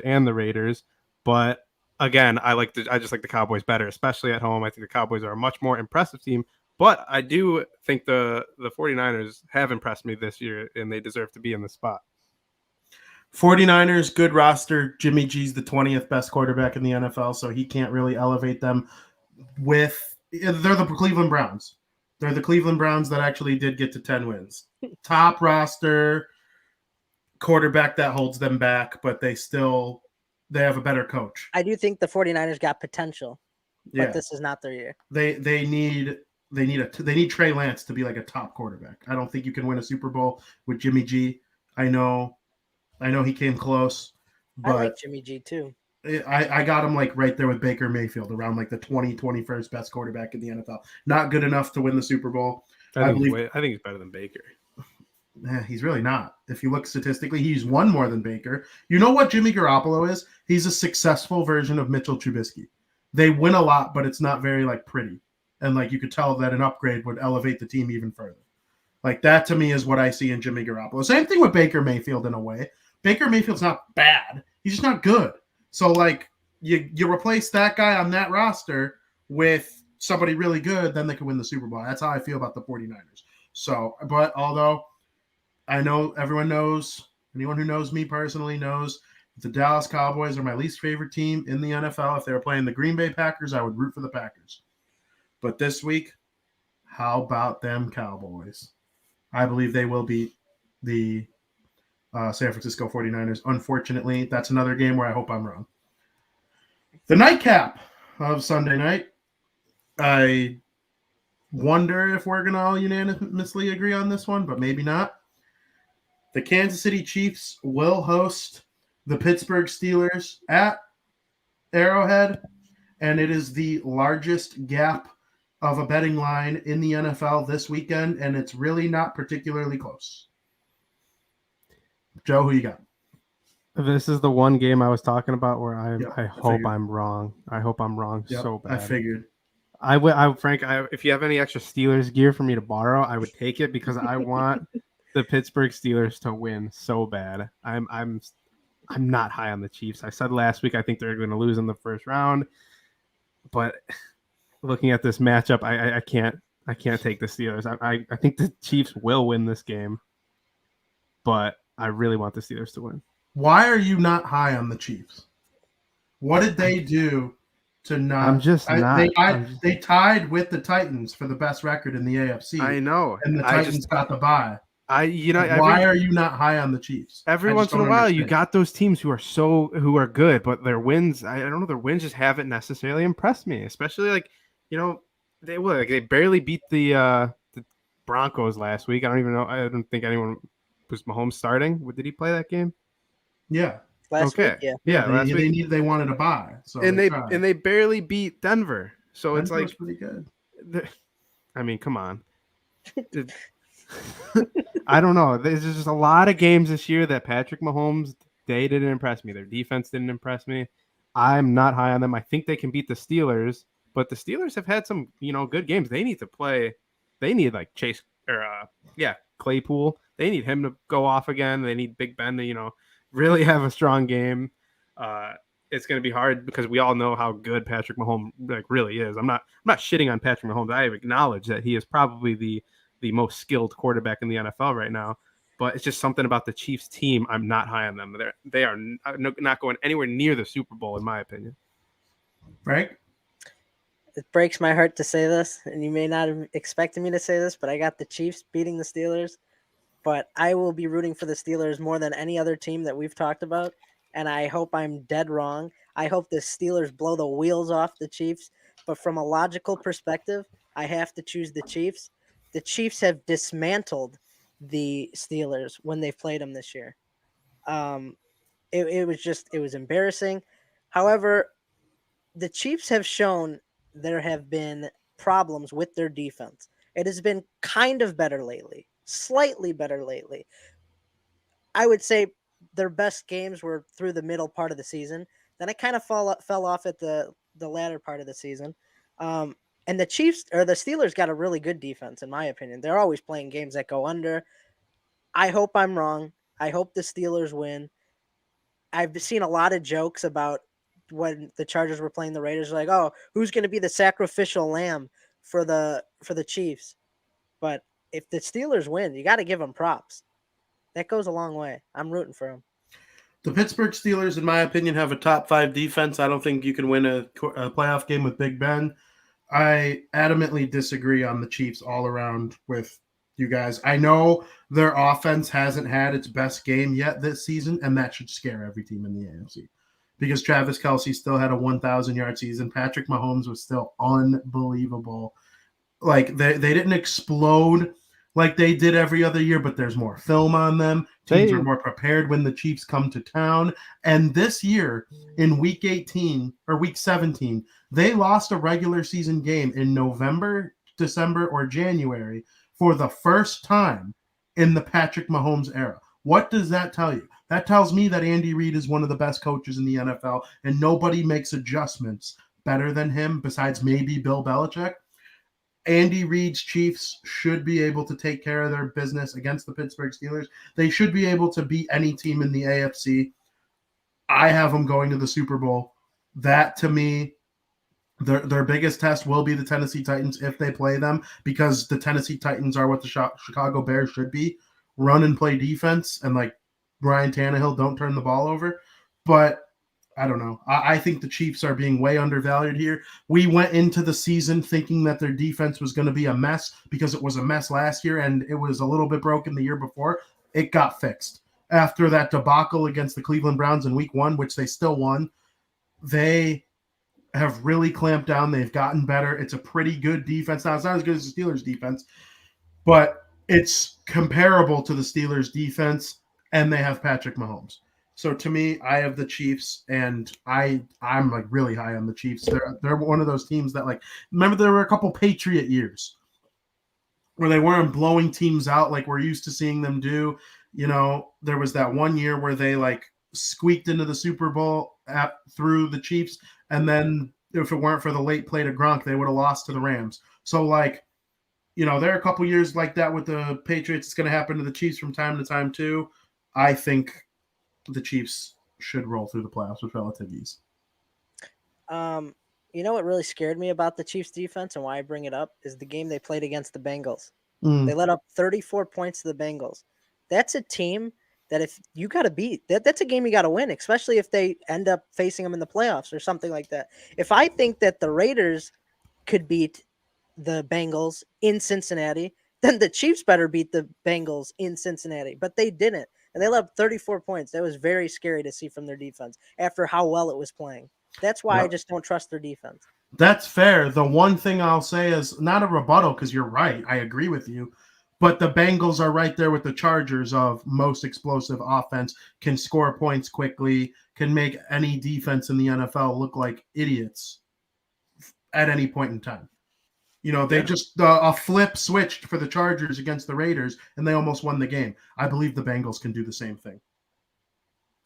and the Raiders. But again, I just like the Cowboys better, especially at home. I think the Cowboys are a much more impressive team. But I do think the 49ers have impressed me this year, and they deserve to be in the spot. 49ers, good roster. Jimmy G's the 20th best quarterback in the NFL, so he can't really elevate them. They're the Cleveland Browns. They're the Cleveland Browns that actually did get to 10 wins. Top roster, quarterback that holds them back, but they have a better coach. I do think the 49ers got potential, but this is not their year. They need Trey Lance to be like a top quarterback. I don't think you can win a Super Bowl with Jimmy G. I know he came close, but I like Jimmy G too. I got him right there with Baker Mayfield around the 21st best quarterback in the NFL. Not good enough to win the Super Bowl. I think he's better than Baker. He's really not. If you look statistically, he's won more than Baker. You know what Jimmy Garoppolo is? He's a successful version of Mitchell Trubisky. They win a lot, but it's not very pretty. And you could tell that an upgrade would elevate the team even further. That to me is what I see in Jimmy Garoppolo. Same thing with Baker Mayfield in a way. Baker Mayfield's not bad. He's just not good. So you replace that guy on that roster with somebody really good, then they can win the Super Bowl. That's how I feel about the 49ers. So, but although I know everyone knows, anyone who knows me personally knows the Dallas Cowboys are my least favorite team in the NFL. If they were playing the Green Bay Packers, I would root for the Packers. But this week, how about them Cowboys? I believe they will beat the San Francisco 49ers. Unfortunately, that's another game where I hope I'm wrong. The nightcap of Sunday night, I wonder if we're going to all unanimously agree on this one, but maybe not. The Kansas City Chiefs will host the Pittsburgh Steelers at Arrowhead, and it is the largest gap of a betting line in the NFL this weekend, and it's really not particularly close. Joe, who you got? This is the one game I was talking about where I hope figured. I'm wrong. I hope I'm wrong so bad. I figured. Frank, if you have any extra Steelers gear for me to borrow, I would take it because I want the Pittsburgh Steelers to win so bad. I'm not high on the Chiefs. I said last week I think they're going to lose in the first round, but looking at this matchup, I can't take the Steelers. I think the Chiefs will win this game, but I really want the Steelers to win. Why are you not high on the Chiefs? What did they do to not? I'm just not. They tied with the Titans for the best record in the AFC. I know, and the Titans got the bye. Why are you not high on the Chiefs? Every once in a while, you got those teams who are good, but their wins, I don't know, their wins just haven't necessarily impressed me. Especially they barely beat the Broncos last week. I don't even know. I don't think anyone was Mahomes starting. Did he play that game? Yeah. Last week, yeah. Last week they wanted a bye, so they barely beat Denver. So Denver's it's like pretty good. I mean, come on. I don't know. There's just a lot of games this year that Patrick Mahomes, they didn't impress me. Their defense didn't impress me. I'm not high on them. I think they can beat the Steelers, but the Steelers have had some, good games. They need to play. They need like Chase or Claypool. They need him to go off again. They need Big Ben to, really have a strong game. It's going to be hard because we all know how good Patrick Mahomes really is. I'm not shitting on Patrick Mahomes. I acknowledge that he is probably the most skilled quarterback in the NFL right now, but it's just something about the Chiefs team. I'm not high on them. They are not going anywhere near the Super Bowl, in my opinion. Frank? It breaks my heart to say this, and you may not have expected me to say this, but I got the Chiefs beating the Steelers. But I will be rooting for the Steelers more than any other team that we've talked about, and I hope I'm dead wrong. I hope the Steelers blow the wheels off the Chiefs, but from a logical perspective, I have to choose the Chiefs. The Chiefs have dismantled the Steelers when they've played them this year. It was embarrassing. However, the Chiefs have shown there have been problems with their defense. It has been kind of better lately, slightly better lately. I would say their best games were through the middle part of the season. Then it kind of fell off at the latter part of the season. And the Chiefs or the Steelers got a really good defense, in my opinion. They're always playing games that go under. I hope I'm wrong. I hope the Steelers win. I've seen a lot of jokes about when the Chargers were playing the Raiders, like, oh, who's going to be the sacrificial lamb for the Chiefs? But if the Steelers win, you got to give them props. That goes a long way. I'm rooting for them. The Pittsburgh Steelers, in my opinion, have a top 5 defense. I don't think you can win a playoff game with Big Ben. I adamantly disagree on the Chiefs all around with you guys. I know their offense hasn't had its best game yet this season, and that should scare every team in the AFC because Travis Kelce still had a 1,000-yard season. Patrick Mahomes was still unbelievable. Like, they didn't explode like they did every other year, but there's more film on them. Teams are more prepared when the Chiefs come to town. And this year, in week 18 or week 17, they lost a regular season game in November, December, or January for the first time in the Patrick Mahomes era. What does that tell you? That tells me that Andy Reid is one of the best coaches in the NFL, and nobody makes adjustments better than him besides maybe Bill Belichick. Andy Reid's Chiefs should be able to take care of their business against the Pittsburgh Steelers. They should be able to beat any team in the AFC. I have them going to the Super Bowl. That, to me, their biggest test will be the Tennessee Titans if they play them, because the Tennessee Titans are what the Chicago Bears should be. Run and play defense, and like Ryan Tannehill, don't turn the ball over. But I don't know. I think the Chiefs are being way undervalued here. We went into the season thinking that their defense was going to be a mess because it was a mess last year and it was a little bit broken the year before. It got fixed. After that debacle against the Cleveland Browns in week 1, which they still won, they have really clamped down. They've gotten better. It's a pretty good defense. Now, it's not as good as the Steelers' defense, but it's comparable to the Steelers' defense, and they have Patrick Mahomes. So to me, I have the Chiefs, and I'm like really high on the Chiefs. They're one of those teams that like remember there were a couple Patriot years where they weren't blowing teams out like we're used to seeing them do. There was that one year where they like squeaked into the Super Bowl through the Chiefs, and then if it weren't for the late play to Gronk, they would have lost to the Rams. So like, there are a couple years like that with the Patriots. It's going to happen to the Chiefs from time to time too. I think the Chiefs should roll through the playoffs with relative ease. You know what really scared me about the Chiefs defense and why I bring it up is the game they played against the Bengals. They let up 34 points to the Bengals. That's a team that if you got to beat, that's a game you got to win, especially if they end up facing them in the playoffs or something like that. If I think that the Raiders could beat the Bengals in Cincinnati, then the Chiefs better beat the Bengals in Cincinnati. But they didn't. And they let up 34 points. That was very scary to see from their defense after how well it was playing. That's why I just don't trust their defense. That's fair. The one thing I'll say is not a rebuttal because you're right. I agree with you. But the Bengals are right there with the Chargers of most explosive offense, can score points quickly, can make any defense in the NFL look like idiots at any point in time. They just a flip switched for the Chargers against the Raiders, and they almost won the game. I believe the Bengals can do the same thing.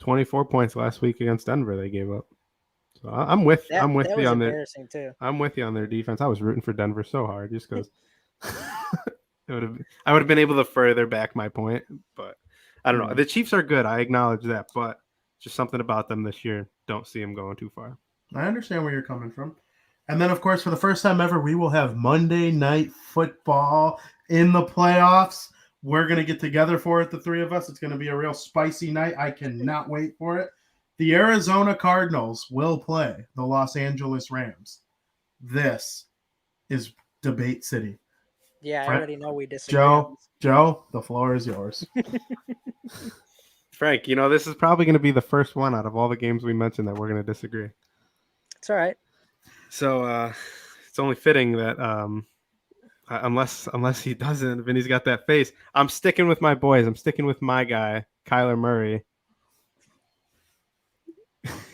24 points last week against Denver they gave up. So I'm with you on their. I'm with you on their defense. I was rooting for Denver so hard just because I would have been able to further back my point, but I don't know. The Chiefs are good. I acknowledge that, but just something about them this year. Don't see them going too far. I understand where you're coming from. And then, of course, for the first time ever, we will have Monday Night Football in the playoffs. We're going to get together for it, the three of us. It's going to be a real spicy night. I cannot wait for it. The Arizona Cardinals will play the Los Angeles Rams. This is Debate City. Yeah, I already know we disagree. Joe, the floor is yours. Frank, this is probably going to be the first one out of all the games we mentioned that we're going to disagree. It's all right. So it's only fitting that unless he doesn't, Vinny's got that face. I'm sticking with my boys. I'm sticking with my guy, Kyler Murray.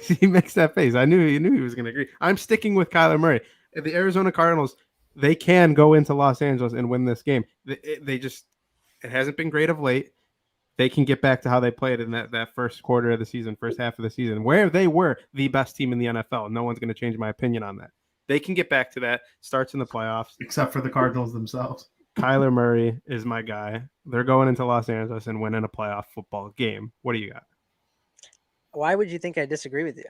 He makes that face. I knew he was going to agree. I'm sticking with Kyler Murray. The Arizona Cardinals, they can go into Los Angeles and win this game. It hasn't been great of late. They can get back to how they played in that first quarter of the season, first half of the season, where they were the best team in the NFL. No one's going to change my opinion on that. They can get back to that. Starts in the playoffs. Except for the Cardinals themselves. Kyler Murray is my guy. They're going into Los Angeles and winning a playoff football game. What do you got? Why would you think I disagree with you?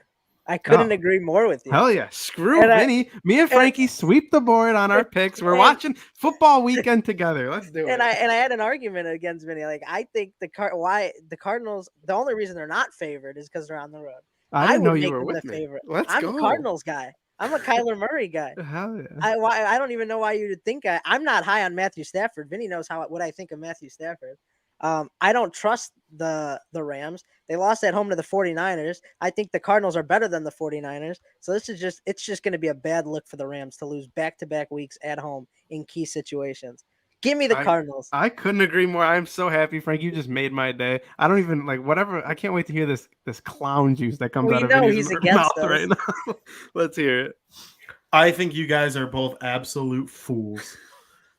I couldn't agree more with you. Hell yeah. Screw Vinny. Me and Frankie sweep the board on our picks. We're watching football weekend together. Let's do it. And I had an argument against Vinny. Like, I think the Cardinals, the only reason they're not favored is because they're on the road. I didn't know you were with me. I'm a Cardinals guy. I'm a Kyler Murray guy. Hell yeah. I don't even know why you would think I'm not high on Matthew Stafford. Vinny knows what I think of Matthew Stafford. I don't trust the Rams. They lost at home to the 49ers. I think the Cardinals are better than the 49ers. So it's just going to be a bad look for the Rams to lose back-to-back weeks at home in key situations. Give me the Cardinals. I couldn't agree more. I'm so happy, Frank. You just made my day. I don't even whatever. I can't wait to hear this clown juice that comes out of his mouth right now. Let's hear it. I think you guys are both absolute fools.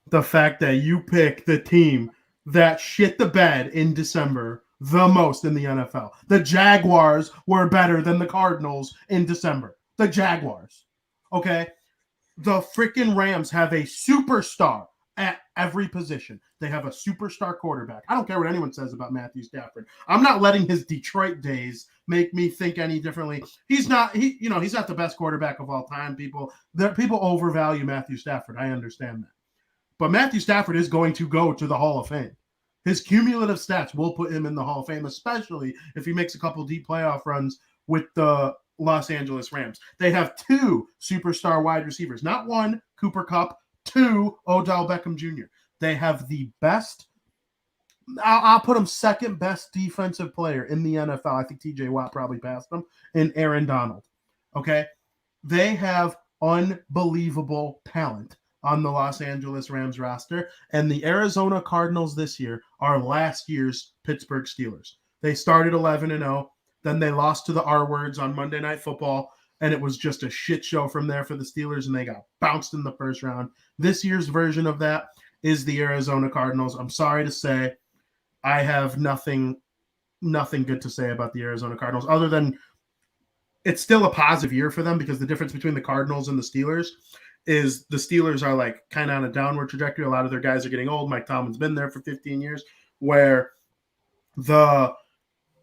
The fact that you pick the team that shit the bed in December the most in the NFL. The Jaguars were better than the Cardinals in December. The Jaguars. Okay? The freaking Rams have a superstar at every position. They have a superstar quarterback. I don't care what anyone says about Matthew Stafford. I'm not letting his Detroit days make me think any differently. He's not the best quarterback of all time. People overvalue Matthew Stafford. I understand that. But Matthew Stafford is going to go to the Hall of Fame. His cumulative stats will put him in the Hall of Fame, especially if he makes a couple deep playoff runs with the Los Angeles Rams. They have two superstar wide receivers. Not one, Cooper Kupp, two, Odell Beckham Jr. They have the best, I'll put him second best defensive player in the NFL. I think TJ Watt probably passed him, in Aaron Donald. Okay? They have unbelievable talent on the Los Angeles Rams roster, and the Arizona Cardinals this year are last year's Pittsburgh Steelers. They started 11-0. Then they lost to the R words on Monday Night Football, and it was just a shit show from there for the Steelers, and they got bounced in the first round. This year's version of that is the Arizona Cardinals. I'm sorry to say, I have nothing good to say about the Arizona Cardinals other than it's still a positive year for them, because the difference between the Cardinals and the Steelers is the Steelers are like kind of on a downward trajectory. A lot of their guys are getting old. Mike Tomlin's been there for 15 years, where the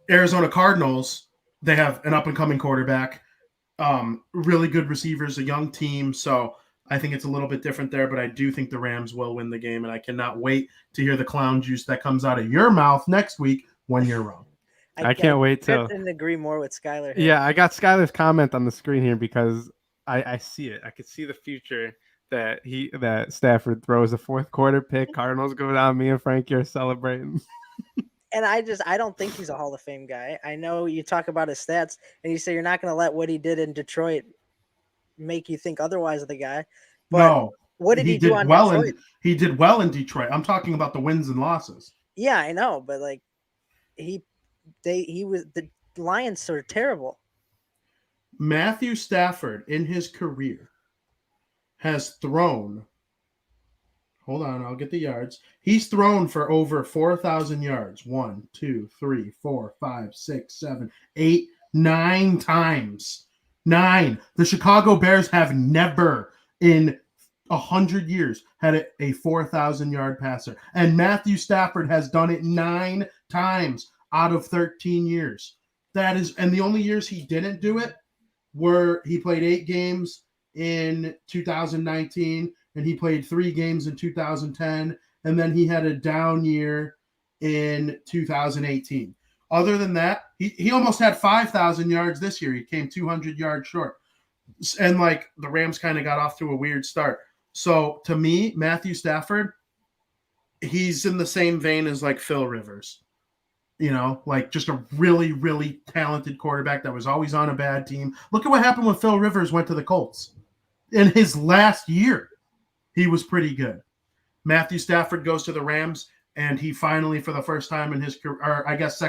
Arizona Cardinals, they have an up-and-coming quarterback, really good receivers, a young team. So I think it's a little bit different there, but I do think the Rams will win the game, and I cannot wait to hear the clown juice that comes out of your mouth next week when you're wrong. I can't wait to. I couldn't agree more with Skylar here. Yeah, I got Skylar's comment on the screen here because I see it. I could see the future that Stafford throws a fourth quarter pick. Cardinals go down. Me and Frankie are celebrating. And I don't think he's a Hall of Fame guy. I know you talk about his stats, and you say you're not going to let what he did in Detroit make you think otherwise of the guy. But no, what did he do on Detroit? He did well in Detroit. I'm talking about the wins and losses. Yeah, I know, but like the Lions are terrible. Matthew Stafford in his career has thrown. Hold on, I'll get the yards. He's thrown for over 4,000 yards. 1, 2, 3, 4, 5, 6, 7, 8, 9 times. 9. The Chicago Bears have never in 100 years had a 4,000-yard passer. And Matthew Stafford has done it 9 times out of 13 years. That is, and the only years he didn't do it were he played 8 games in 2019, and he played 3 games in 2010, and then he had a down year in 2018. Other than that, he almost had 5,000 yards this year. He came 200 yards short. And like the Rams kind of got off to a weird start. So to me, Matthew Stafford, he's in the same vein as like Phil Rivers. You know, like just a really, really talented quarterback that was always on a bad team. Look at what happened when Phil Rivers went to the Colts. In his last year, he was pretty good. Matthew Stafford goes to the Rams, and he finally, for the first time in his career, or I guess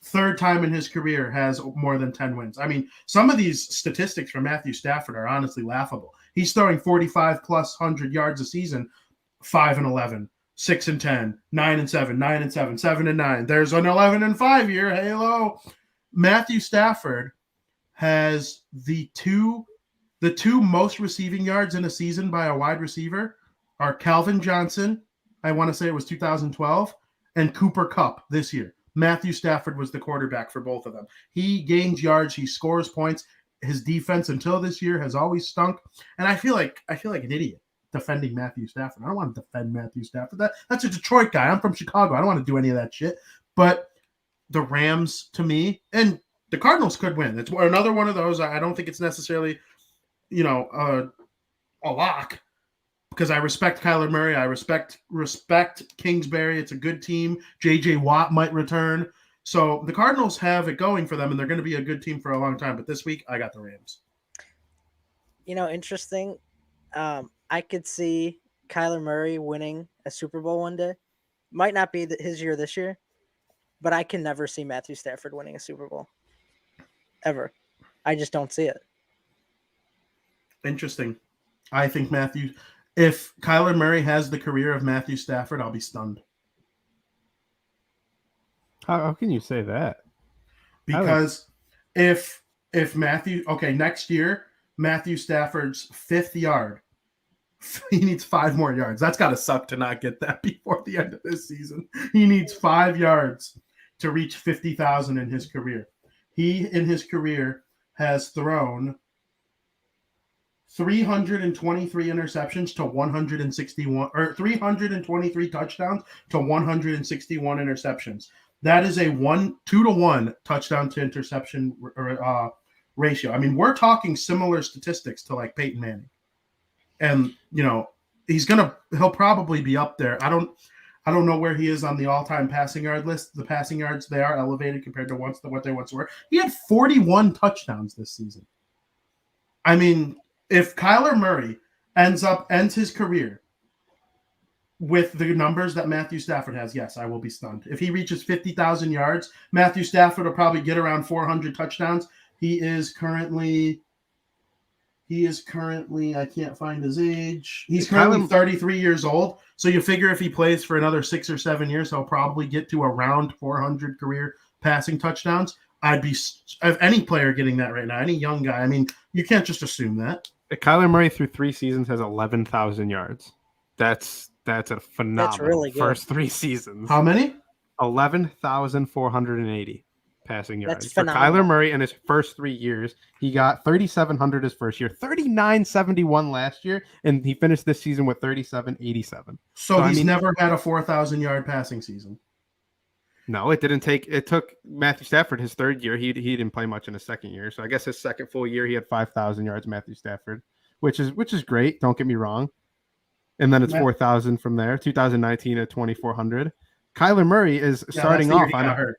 third time in his career, has more than 10 wins. I mean, some of these statistics for Matthew Stafford are honestly laughable. He's throwing 45 plus 100 yards a season, 5-11. 6-10, 9-7, 9-7, 7-9. There's an 11-5 year. Halo. Matthew Stafford has the two most receiving yards in a season by a wide receiver are Calvin Johnson. I want to say it was 2012, and Cooper Kupp this year. Matthew Stafford was the quarterback for both of them. He gains yards. He scores points. His defense until this year has always stunk, and I feel like an idiot defending Matthew Stafford. I don't want to defend Matthew Stafford. That's a Detroit guy. I'm from Chicago. I don't want to do any of that shit. But the Rams, to me, and the Cardinals could win. It's another one of those. I don't think it's necessarily, a lock, because I respect Kyler Murray. I respect Kingsbury. It's a good team. J.J. Watt might return. So the Cardinals have it going for them, and they're going to be a good team for a long time. But this week, I got the Rams. Interesting. I could see Kyler Murray winning a Super Bowl one day. Might not be his year this year, but I can never see Matthew Stafford winning a Super Bowl. Ever. I just don't see it. Interesting. I think if Kyler Murray has the career of Matthew Stafford, I'll be stunned. How can you say that? Because if Matthew, next year, Matthew Stafford's 5th yard, he needs 5 more yards. That's got to suck to not get that before the end of this season. He needs 5 yards to reach 50,000 in his career. He, in his career, has thrown 323 interceptions to 161, or 323 touchdowns to 161 interceptions. That is a 2-to-1 touchdown to interception ratio. I mean, we're talking similar statistics to like Peyton Manning. And, he'll probably be up there. I don't know where he is on the all-time passing yard list. The passing yards, they are elevated compared to what they once were. He had 41 touchdowns this season. I mean, if Kyler Murray ends his career with the numbers that Matthew Stafford has, yes, I will be stunned. If he reaches 50,000 yards, Matthew Stafford will probably get around 400 touchdowns. He is currently, I can't find his age. He's currently 33 years old. So you figure if he plays for another 6 or 7 years, he'll probably get to around 400 career passing touchdowns. I'd be, of any player getting that right now, any young guy. I mean, you can't just assume that. Kyler Murray through 3 seasons has 11,000 yards. That's a phenomenal really good. first 3 seasons. How many? 11,480 passing yards. That's For phenomenal. Kyler Murray in his first 3 years, he got 3,700 his first year, 3,971 last year, and he finished this season with 3,787. So he's never had a 4,000-yard passing season. No, it didn't take. It took Matthew Stafford his 3rd year. He didn't play much in his 2nd year. So I guess his 2nd full year he had 5,000 yards. Matthew Stafford, which is great. Don't get me wrong. And then it's 4,000 from there. 2019 at 2,400. Kyler Murray is starting off on.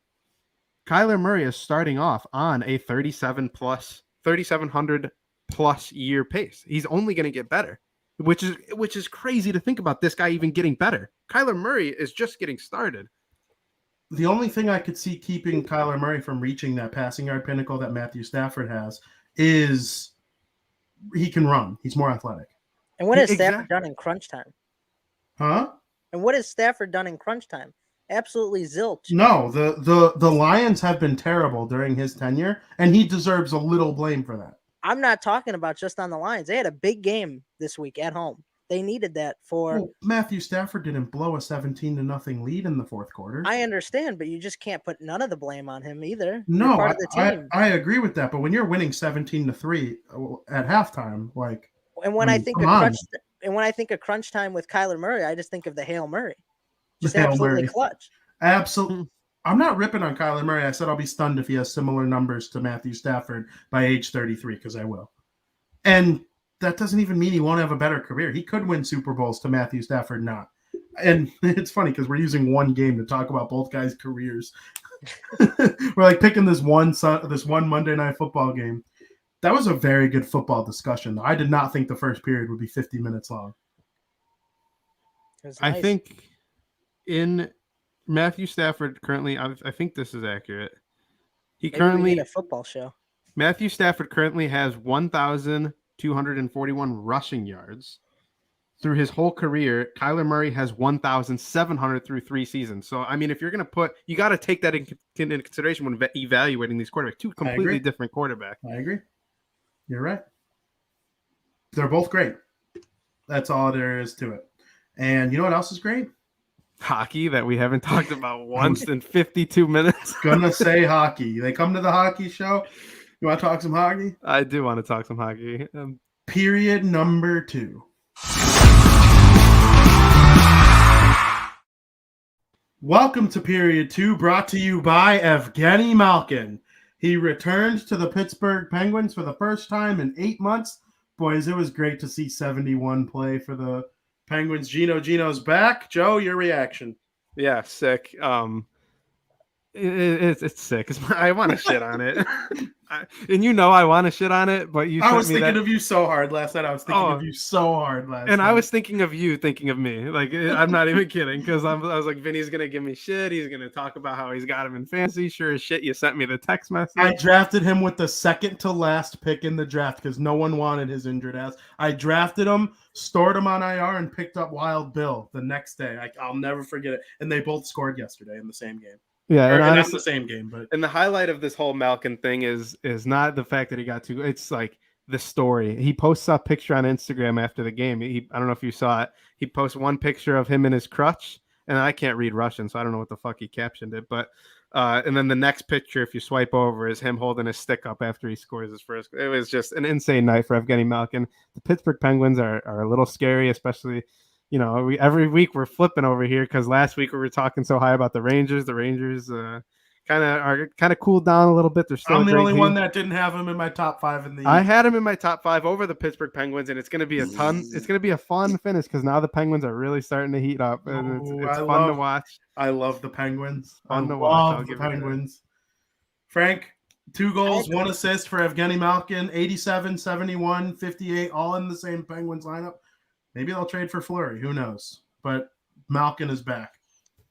Kyler Murray is starting off on a 3,700 plus year pace. He's only going to get better, which is crazy to think about. This guy even getting better. Kyler Murray is just getting started. The only thing I could see keeping Kyler Murray from reaching that passing yard pinnacle that Matthew Stafford has is he can run. He's more athletic. And what has Stafford done in crunch time? Huh? And what has Stafford done in crunch time? Absolutely zilch. No, the Lions have been terrible during his tenure, and he deserves a little blame for that. I'm not talking about just on the Lions. They had a big game this week at home. They needed that for. Well, Matthew Stafford didn't blow a 17-0 lead in the 4th quarter. I understand, but you just can't put none of the blame on him either. No, part of the team. I agree with that. But when you're winning 17-3 at halftime, like, and when I think of crunch time with Kyler Murray, I just think of the Hail Murray, just absolutely clutch. Absolutely. I'm not ripping on Kyler Murray. I said I'll be stunned if he has similar numbers to Matthew Stafford by age 33, because I will. And that doesn't even mean he won't have a better career. He could win Super Bowls to Matthew Stafford not. And it's funny because we're using one game to talk about both guys' careers. We're like picking this one Monday Night Football game. That was a very good football discussion. I did not think the first period would be 50 minutes long. I think in Matthew Stafford currently, I think this is accurate. We need a football show. Matthew Stafford currently has 1,241 rushing yards. Through his whole career, Kyler Murray has 1,700 through 3 seasons. So, I mean, if you're going to you got to take that into consideration when evaluating these quarterbacks. 2 completely different quarterbacks. I agree. You're right. They're both great. That's all there is to it. And you know what else is great? Hockey that we haven't talked about once in 52 minutes. Gonna say hockey. They come to the hockey show. You want to talk some hockey? I do want to talk some hockey. Period number 2. Welcome to Period 2, brought to you by Evgeni Malkin. He returned to the Pittsburgh Penguins for the first time in 8 months. Boys, it was great to see 71 play for the Penguins. Gino's back. Joe, your reaction? Yeah, sick. It's sick. I want to shit on it. And I want to shit on it, but I was thinking of you so hard last night. I was thinking of you thinking of me. Like, I'm not even kidding, because I was like, Vinny's going to give me shit. He's going to talk about how he's got him in fantasy. Sure as shit, you sent me the text message. I drafted him with the second to last pick in the draft because no one wanted his injured ass. I drafted him, stored him on IR, and picked up Wild Bill the next day. I'll never forget it. And they both scored yesterday in the same game. Yeah, and honestly, not the same game, but and the highlight of this whole Malkin thing is not the fact that he got 2. It's like the story. He posts a picture on Instagram after the game. I don't know if you saw it. He posts one picture of him in his crutch, and I can't read Russian, so I don't know what the fuck he captioned it. But and then the next picture, if you swipe over, is him holding his stick up after he scores his first. It was just an insane night for Evgeni Malkin. The Pittsburgh Penguins are a little scary, especially. Every week we're flipping over here because last week we were talking so high about the Rangers. The Rangers kind of cooled down a little bit. They're still I'm the only one that didn't have them in my top 5 in the East. I had him in my top 5 over the Pittsburgh Penguins, and it's going to be It's going to be a fun finish because now the Penguins are really starting to heat up. And it's fun to watch. I love the Penguins. Fun to watch. Love the Penguins. Frank, 2 goals, 1 assist for Evgeni Malkin. 87, 71, 58, all in the same Penguins lineup. Maybe they'll trade for Fleury. Who knows? But Malkin is back.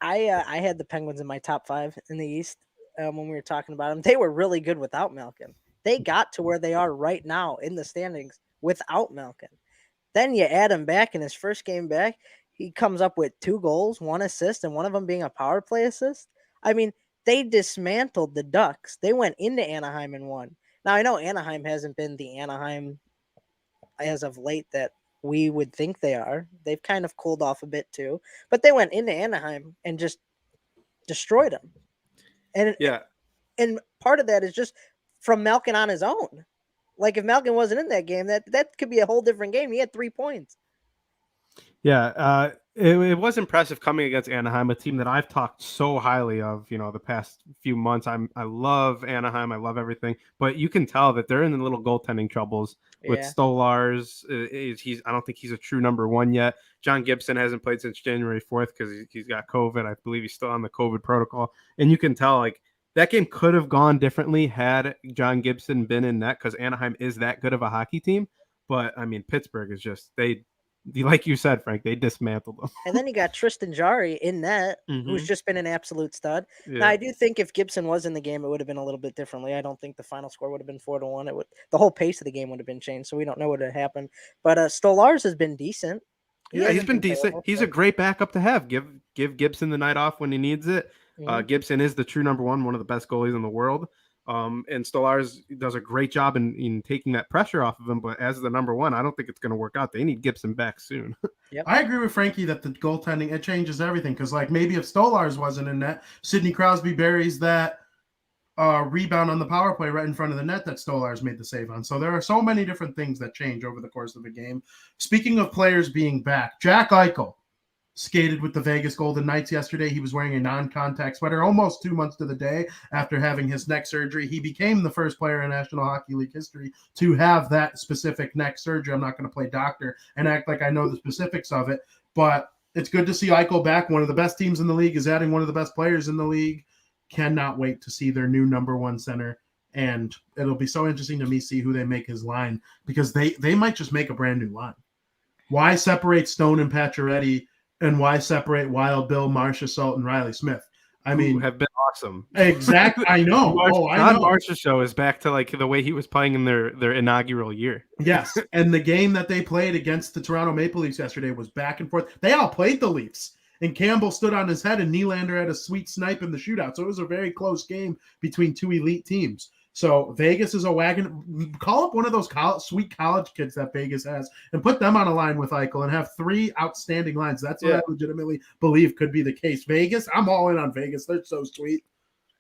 I had the Penguins in my top 5 in the East when we were talking about them. They were really good without Malkin. They got to where they are right now in the standings without Malkin. Then you add him back in his first game back. He comes up with 2 goals, 1 assist, and one of them being a power play assist. I mean, they dismantled the Ducks. They went into Anaheim and won. Now, I know Anaheim hasn't been the Anaheim as of late that we would think they are. They've kind of cooled off a bit too. But they went into Anaheim and just destroyed them. And part of that is just from Malkin on his own. Like if Malkin wasn't in that game, that could be a whole different game. He had 3 points. Yeah, it was impressive coming against Anaheim, a team that I've talked so highly of, the past few months. I love Anaheim. I love everything, but you can tell that they're in the little goaltending troubles with Stolarz. I don't think he's a true number 1 yet. John Gibson hasn't played since January 4th because he's got COVID. I believe he's still on the COVID protocol, and you can tell like that game could have gone differently had John Gibson been in net because Anaheim is that good of a hockey team. But I mean, Pittsburgh is just like you said, Frank, they dismantled them. And then you got Tristan Jarry in net, who's just been an absolute stud. Yeah. Now, I do think if Gibson was in the game, it would have been a little bit differently. I don't think the final score would have been 4-1. The whole pace of the game would have been changed, so we don't know what would have happened. But Stolarz has been decent. He's been decent. Terrible, he's a great backup to have. Give Gibson the night off when he needs it. Gibson is the true number 1, one of the best goalies in the world. And Stolarz does a great job in taking that pressure off of him. But as the number 1, I don't think it's going to work out. They need Gibson back soon. Yep. I agree with Frankie that the goaltending, it changes everything. Because like maybe if Stolarz wasn't in net, Sidney Crosby buries that rebound on the power play right in front of the net that Stolarz made the save on. So there are so many different things that change over the course of a game. Speaking of players being back, Jack Eichel skated with the Vegas Golden Knights yesterday. He was wearing a non-contact sweater almost 2 months to the day after having his neck surgery. He became the first player in National Hockey League history to have that specific neck surgery. I'm not going to play doctor and act like I know the specifics of it, but it's good to see Eichel back. One of the best teams in the league is adding one of the best players in the league. Cannot wait to see their new number 1 center, and it'll be so interesting to me see who they make his line, because they might just make a brand new line. Why separate Stone and Pacioretty? And why separate Wild Bill, Marcia Salt, and Riley Smith? I mean, have been awesome. Exactly. I know. I know. Marcia show is back to like the way he was playing in their inaugural year. Yes. And the game that they played against the Toronto Maple Leafs yesterday was back and forth. They all played the Leafs. And Campbell stood on his head, and Nylander had a sweet snipe in the shootout. So it was a very close game between 2 elite teams. So Vegas is a wagon. Call up one of those sweet college kids that Vegas has and put them on a line with Eichel and have 3 outstanding lines. That's what I legitimately believe could be the case. Vegas, I'm all in on Vegas. They're so sweet.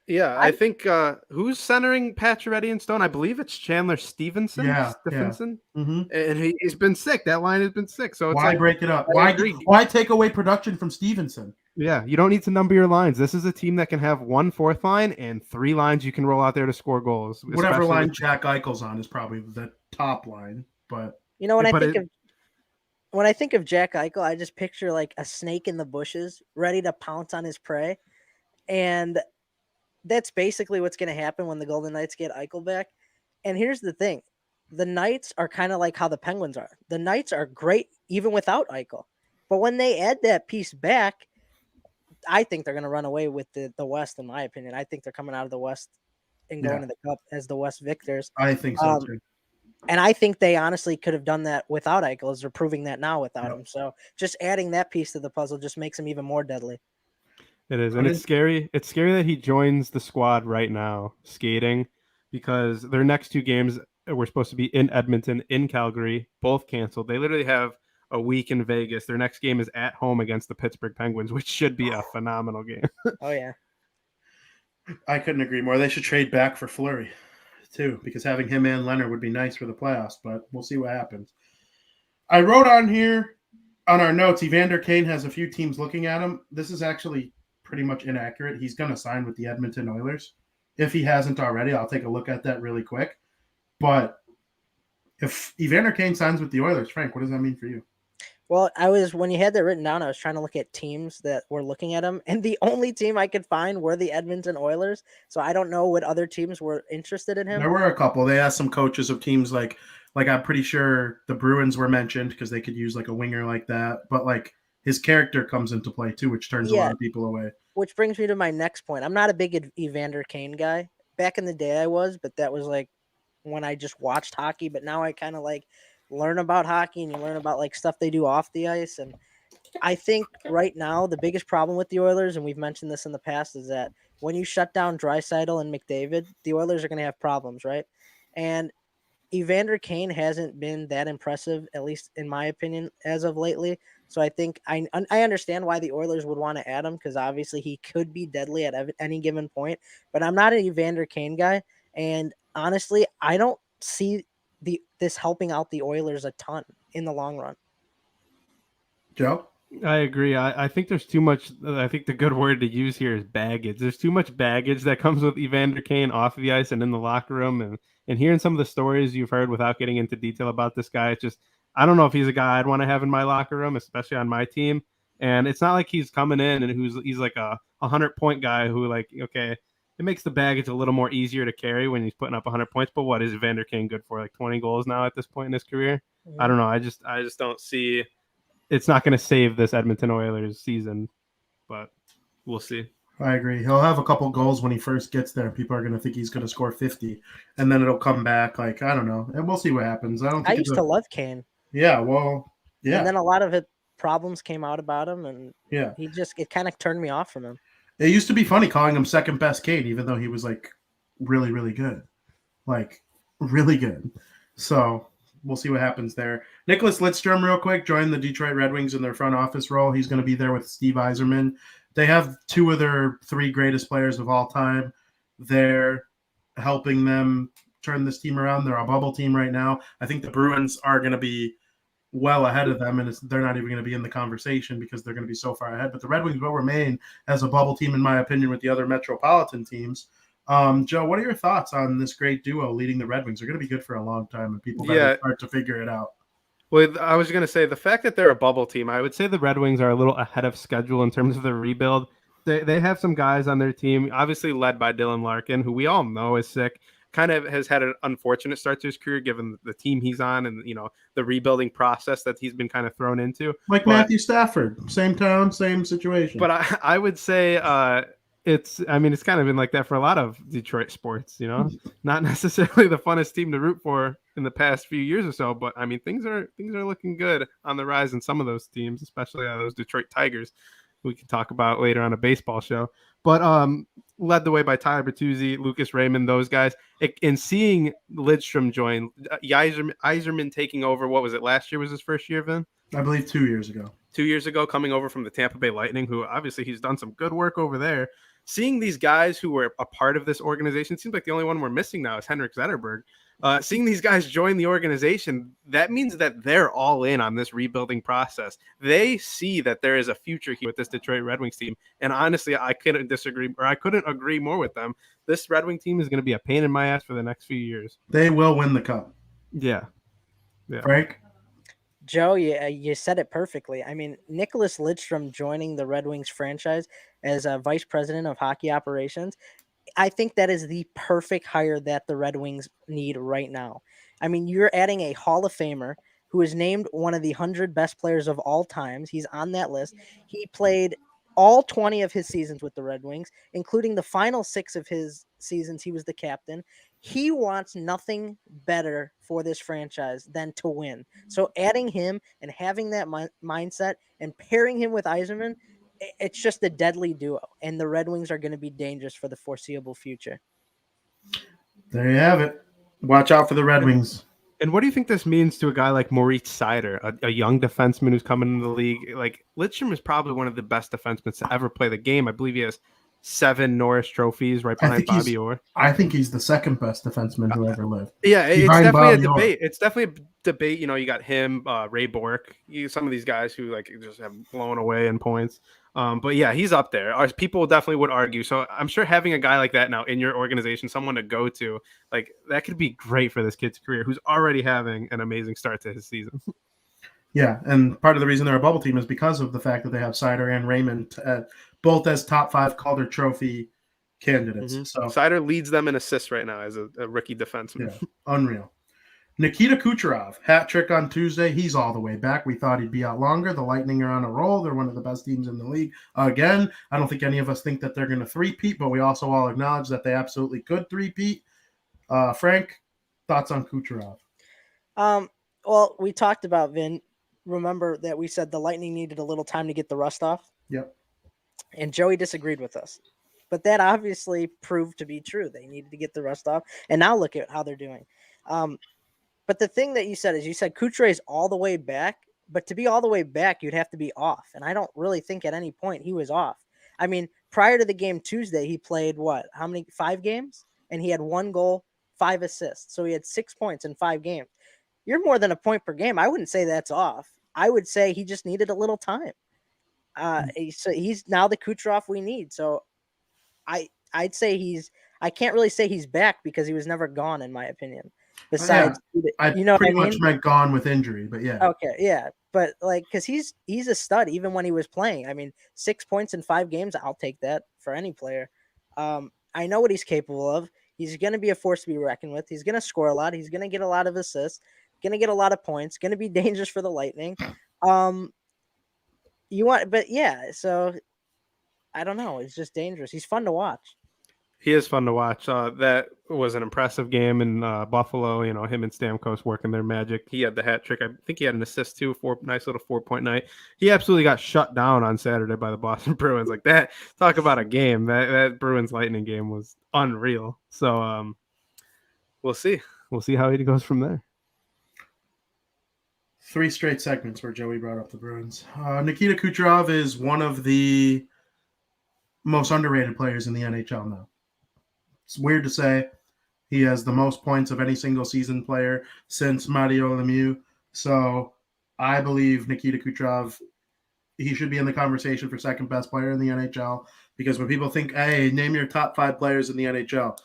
Yeah, I think who's centering Pacioretty and Stone? I believe it's Chandler Stevenson. Stephenson. Yeah. Mm-hmm. And he's been sick. That line has been sick. So it's why break it up? Why take away production from Stevenson? Yeah, you don't need to number your lines. This is a team that can have 1 4th line and 3 lines you can roll out there to score goals. Whatever line Jack Eichel's on is probably the top line. But when I think of Jack Eichel, I just picture like a snake in the bushes ready to pounce on his prey. And that's basically what's going to happen when the Golden Knights get Eichel back. And here's the thing. The Knights are kind of like how the Penguins are. The Knights are great even without Eichel. But when they add that piece back, I think they're going to run away with the West, in my opinion. I think they're coming out of the West and going to the Cup as the West victors. I think so, too. And I think they honestly could have done that without Eichel, as they're proving that now without him. So just adding that piece to the puzzle just makes him even more deadly. It is, and it's scary. It's scary that he joins the squad right now, skating, because their next 2 games were supposed to be in Edmonton, in Calgary, both canceled. They literally have a week in Vegas. Their next game is at home against the Pittsburgh Penguins, which should be a phenomenal game. Oh, yeah. I couldn't agree more. They should trade back for Fleury, too, because having him and Leonard would be nice for the playoffs, but we'll see what happens. I wrote on here, on our notes, Evander Kane has a few teams looking at him. This is actually pretty much inaccurate. He's going to sign with the Edmonton Oilers. If he hasn't already, I'll take a look at that really quick. But if Evander Kane signs with the Oilers, Frank, what does that mean for you? Well, when you had that written down, I was trying to look at teams that were looking at him, and the only team I could find were the Edmonton Oilers. So I don't know what other teams were interested in him. There were a couple. They asked some coaches of teams like I'm pretty sure the Bruins were mentioned because they could use like a winger like that. But like his character comes into play too, which turns a lot of people away. Which brings me to my next point. I'm not a big Evander Kane guy. Back in the day I was, but that was like when I just watched hockey. But now I kind of like learn about hockey and you learn about like stuff they do off the ice. And I think right now the biggest problem with the Oilers, and we've mentioned this in the past, is that when you shut down Draisaitl and McDavid, the Oilers are going to have problems, right? And Evander Kane hasn't been that impressive, at least in my opinion, as of lately. So I think I understand why the Oilers would want to add him because obviously he could be deadly at any given point. But I'm not an Evander Kane guy, and honestly, I don't see this helping out the Oilers a ton in the long run. Joe? I agree. I think there's too much. I think the good word to use here is baggage. There's too much baggage that comes with Evander Kane off the ice and in the locker room. And hearing some of the stories you've heard without getting into detail about this guy, it's just, I don't know if he's a guy I'd want to have in my locker room, especially on my team. And it's not like he's coming in and he's like a 100-point guy who, like, okay, it makes the baggage a little more easier to carry when he's putting up 100 points. But what is Evander Kane good for? Like 20 goals now at this point in his career? Mm-hmm. I don't know. I just don't see. It's not going to save this Edmonton Oilers season, but we'll see. I agree. He'll have a couple goals when he first gets there. People are going to think he's going to score 50, and then it'll come back. Like, I don't know, and we'll see what happens. I used to love Kane. Yeah, well, yeah. And then a lot of problems came out about him, and it kind of turned me off from him. It used to be funny calling him second best Kane, even though he was like really, really good, like really good. So we'll see what happens there. Nicholas Lidstrom, real quick, joined the Detroit Red Wings in their front office role. He's going to be there with Steve Yzerman. They have two of their three greatest players of all time. They're helping them turn this team around. They're a bubble team right now. I think the Bruins are going to be well ahead of them, and they're not even going to be in the conversation because they're going to be so far ahead. But the Red Wings will remain as a bubble team, in my opinion, with the other metropolitan teams. Joe, what are your thoughts on this great duo leading the Red Wings? They're going to be good for a long time, and people better start to figure it out. Well, I was going to say the fact that they're a bubble team, I would say the Red Wings are a little ahead of schedule in terms of the rebuild. They have some guys on their team, obviously led by Dylan Larkin, who we all know is sick. Kind of has had an unfortunate start to his career given the team he's on and, the rebuilding process that he's been kind of thrown into. Matthew Stafford, same town, same situation. But I would say it's kind of been like that for a lot of Detroit sports, not necessarily the funnest team to root for in the past few years or so, but I mean, things are looking good on the rise in some of those teams, especially those Detroit Tigers we can talk about later on a baseball show. But led the way by Tyler Bertuzzi, Lucas Raymond, those guys. And seeing Lidstrom join, Yzerman taking over, what was it, last year was his first year, Vin? I believe 2 years ago. 2 years ago, coming over from the Tampa Bay Lightning, who obviously he's done some good work over there. Seeing these guys who were a part of this organization, seems like the only one we're missing now is Henrik Zetterberg. Seeing these guys join the organization, that means that they're all in on this rebuilding process. They see that there is a future here with this Detroit Red Wings team. And honestly, I couldn't agree more with them. This Red Wing team is going to be a pain in my ass for the next few years. They will win the cup. Yeah. Frank? Joe, you said it perfectly. I mean, Nicholas Lidstrom joining the Red Wings franchise as a vice president of hockey operations, I think that is the perfect hire that the Red Wings need right now. I mean, you're adding a Hall of Famer who is named one of the 100 best players of all times. He's on that list. He played all 20 of his seasons with the Red Wings, including the final 6 of his seasons. He was the captain. He wants nothing better for this franchise than to win. So adding him and having that mindset and pairing him with Yzerman, it's just a deadly duo, and the Red Wings are going to be dangerous for the foreseeable future. There you have it. Watch out for the Red Wings. And what do you think this means to a guy like Maurice Seider, a young defenseman who's coming into the league? Like, Lidstrom is probably one of the best defensemen to ever play the game. I believe he has 7 Norris trophies right behind Bobby Orr. I think he's the second best defenseman who ever lived. Yeah, it's definitely a debate. It's definitely a debate. You got him, Ray Bourque, some of these guys who like just have blown away in points. But yeah, he's up there. People definitely would argue. So I'm sure having a guy like that now in your organization, someone to go to, like that could be great for this kid's career, who's already having an amazing start to his season. Yeah, and part of the reason they're a bubble team is because of the fact that they have Seider and Raymond both as top 5 Calder Trophy candidates. Mm-hmm. So Seider leads them in assists right now as a rookie defenseman. Yeah, unreal. Nikita Kucherov, hat trick on Tuesday. He's all the way back. We thought he'd be out longer. The Lightning are on a roll. They're one of the best teams in the league. Again, I don't think any of us think that they're going to three-peat, but we also all acknowledge that they absolutely could three-peat. Frank, thoughts on Kucherov? Well, we talked about Vin. Remember that we said the Lightning needed a little time to get the rust off? Yep. And Joey disagreed with us. But that obviously proved to be true. They needed to get the rust off. And now look at how they're doing. But the thing that you said is Kucherov is all the way back. But to be all the way back, you'd have to be off. And I don't really think at any point he was off. I mean, prior to the game Tuesday, he played what? How many? 5 games? And he had 1 goal, 5 assists. So he had 6 points in 5 games. You're more than a point per game. I wouldn't say that's off. I would say he just needed a little time. So he's now the Kucherov we need. So I'd say I can't really say he's back because he was never gone, in my opinion. Besides, I pretty much meant gone with injury, but yeah. Okay, yeah. But because he's a stud even when he was playing. I mean, 6 points in 5 games, I'll take that for any player. I know what he's capable of. He's going to be a force to be reckoned with. He's going to score a lot. He's going to get a lot of assists. Going to get a lot of points. Going to be dangerous for the Lightning. So I don't know. It's just dangerous. He's fun to watch. He is fun to watch. That was an impressive game in Buffalo. You know, him and Stamkos working their magic. He had the hat trick. I think he had an assist too. Nice little 4-point night. He absolutely got shut down on Saturday by the Boston Bruins. Like that. Talk about a game. That Bruins Lightning game was unreal. So we'll see. We'll see how he goes from there. 3 straight segments where Joey brought up the Bruins. Nikita Kucherov is one of the most underrated players in the NHL now. It's weird to say. He has the most points of any single season player since Mario Lemieux. So I believe Nikita Kucherov, he should be in the conversation for second best player in the NHL, because when people think, hey, name your top 5 players in the NHL,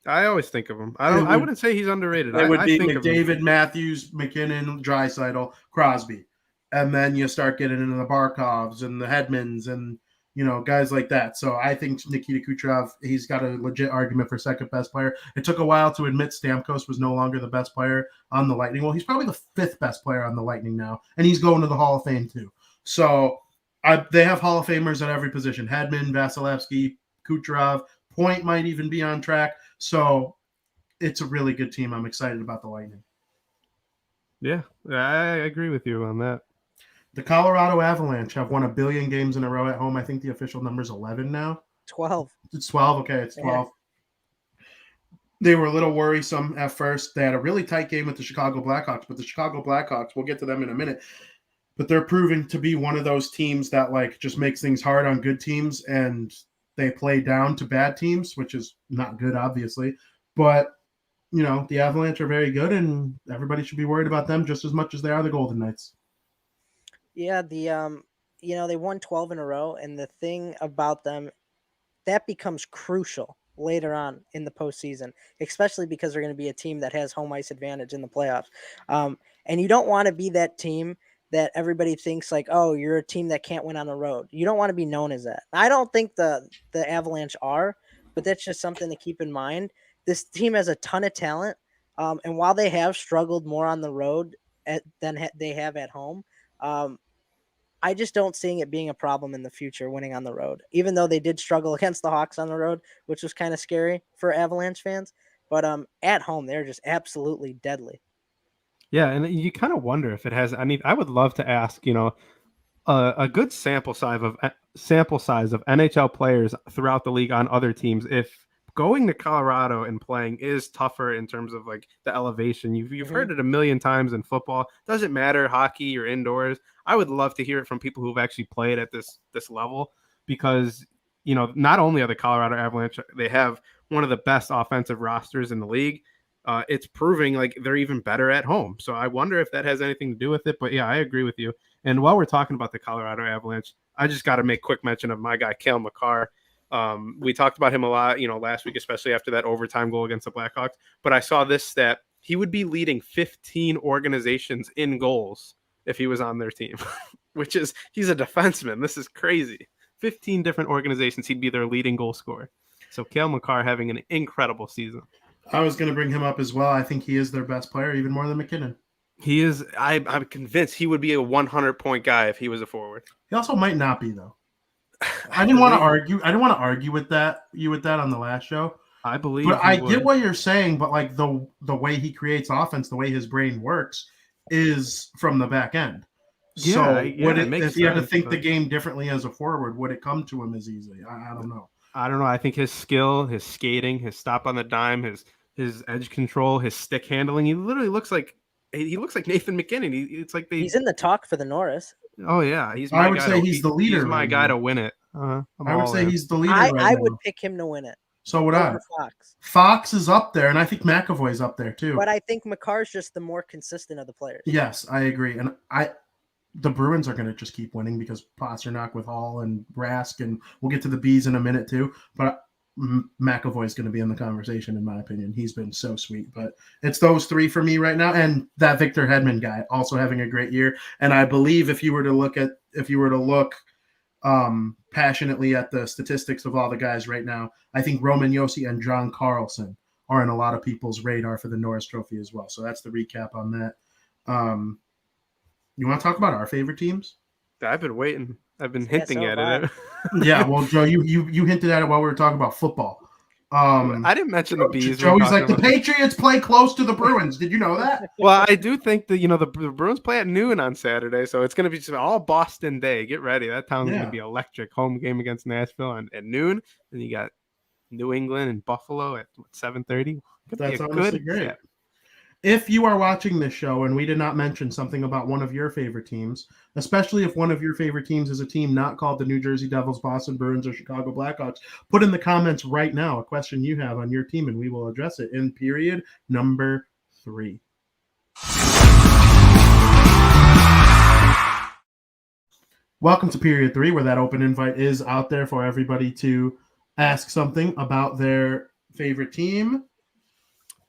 I always think of him. I wouldn't say he's underrated. It would be McDavid, Matthews, McKinnon, Draisaitl, Crosby. And then you start getting into the Barkovs and the Hedmans and, guys like that. So I think Nikita Kucherov, he's got a legit argument for second best player. It took a while to admit Stamkos was no longer the best player on the Lightning. Well, he's probably the 5th best player on the Lightning now, and he's going to the Hall of Fame too. So they have Hall of Famers at every position. Hedman, Vasilevsky, Kucherov, Point might even be on track. So it's a really good team. I'm excited about the Lightning. Yeah, I agree with you on that. The Colorado Avalanche have won 1 billion games in a row at home. I think the official number is 11 now. 12. It's 12. Okay, it's 12. Yeah. They were a little worrisome at first. They had a really tight game with the Chicago Blackhawks, but the Chicago Blackhawks, we'll get to them in a minute, but they're proving to be one of those teams that just makes things hard on good teams, and they play down to bad teams, which is not good, obviously. But, the Avalanche are very good, and everybody should be worried about them just as much as they are the Golden Knights. Yeah, they won 12 in a row, and the thing about them, that becomes crucial later on in the postseason, especially because they're going to be a team that has home ice advantage in the playoffs. And you don't want to be that team that everybody thinks oh, you're a team that can't win on the road. You don't want to be known as that. I don't think the Avalanche are, but that's just something to keep in mind. This team has a ton of talent, and while they have struggled more on the road than they have at home, I just don't see it being a problem in the future winning on the road, even though they did struggle against the Hawks on the road, which was kind of scary for Avalanche fans. But at home, they're just absolutely deadly. Yeah, and you kind of wonder if it has any. I would love to ask, a good sample size of NHL players throughout the league on other teams. If going to Colorado and playing is tougher in terms of the elevation, you've heard it a million times in football. Doesn't matter hockey or indoors. I would love to hear it from people who've actually played at this level, because not only are the Colorado Avalanche, they have one of the best offensive rosters in the league. It's proving they're even better at home. So I wonder if that has anything to do with it. But yeah, I agree with you. And while we're talking about the Colorado Avalanche, I just got to make quick mention of my guy, Cale Makar. We talked about him a lot, last week, especially after that overtime goal against the Blackhawks. But I saw this stat. He would be leading 15 organizations in goals if he was on their team, he's a defenseman. This is crazy. 15 different organizations. He'd be their leading goal scorer. So Cale Makar having an incredible season. I was going to bring him up as well. I think he is their best player, even more than McKinnon. He is. I'm convinced he would be a 100-point guy if he was a forward. He also might not be though. I didn't want to argue. I didn't want to argue with that on the last show. I believe, but I get what you're saying. But like the way he creates offense, the way his brain works, is from the back end. Yeah, so if he had to think the game differently as a forward, would it come to him as easily? I don't know. I don't know. I think his skill, his skating, his stop on the dime, his edge control, his stick handling. He literally looks like Nathan McKinnon. It's like he's in the talk for the Norris. Oh yeah, he's I would say he's the leader. He's my guy to win it. I would say he's the leader. I would pick him to win it. So would I. Fox. Fox is up there, and I think McAvoy's up there too. But I think McCarr's just the more consistent of the players. Yes, I agree. And the Bruins are going to just keep winning because Pastrnak with Hall and Rask, and we'll get to the Bees in a minute too. But McAvoy's going to be in the conversation, in my opinion. He's been so sweet. But it's those three for me right now, and that Victor Hedman guy also having a great year. And I believe if you were to look passionately at the statistics of all the guys right now, I think Roman Josi and John Carlson are in a lot of people's radar for the Norris Trophy as well. So that's the recap on that. You want to talk about our favorite teams? I've been waiting. I've been hinting at it. Yeah, well, Joe, you hinted at it while we were talking about football. I didn't mention the Bees. Joey's like, the Patriots play close to the Bruins. Did you know that? Well, I do think that the Bruins play at noon on Saturday, so it's going to be just all Boston day. Get ready. That town's going to be electric. Home game against Nashville at noon. Then you got New England and Buffalo at 7:30. That's honestly great. Yeah. If you are watching this show and we did not mention something about one of your favorite teams, especially if one of your favorite teams is a team not called the New Jersey Devils, Boston Bruins, or Chicago Blackhawks, put in the comments right now a question you have on your team and we will address it in period number 3. Welcome to period 3, where that open invite is out there for everybody to ask something about their favorite team.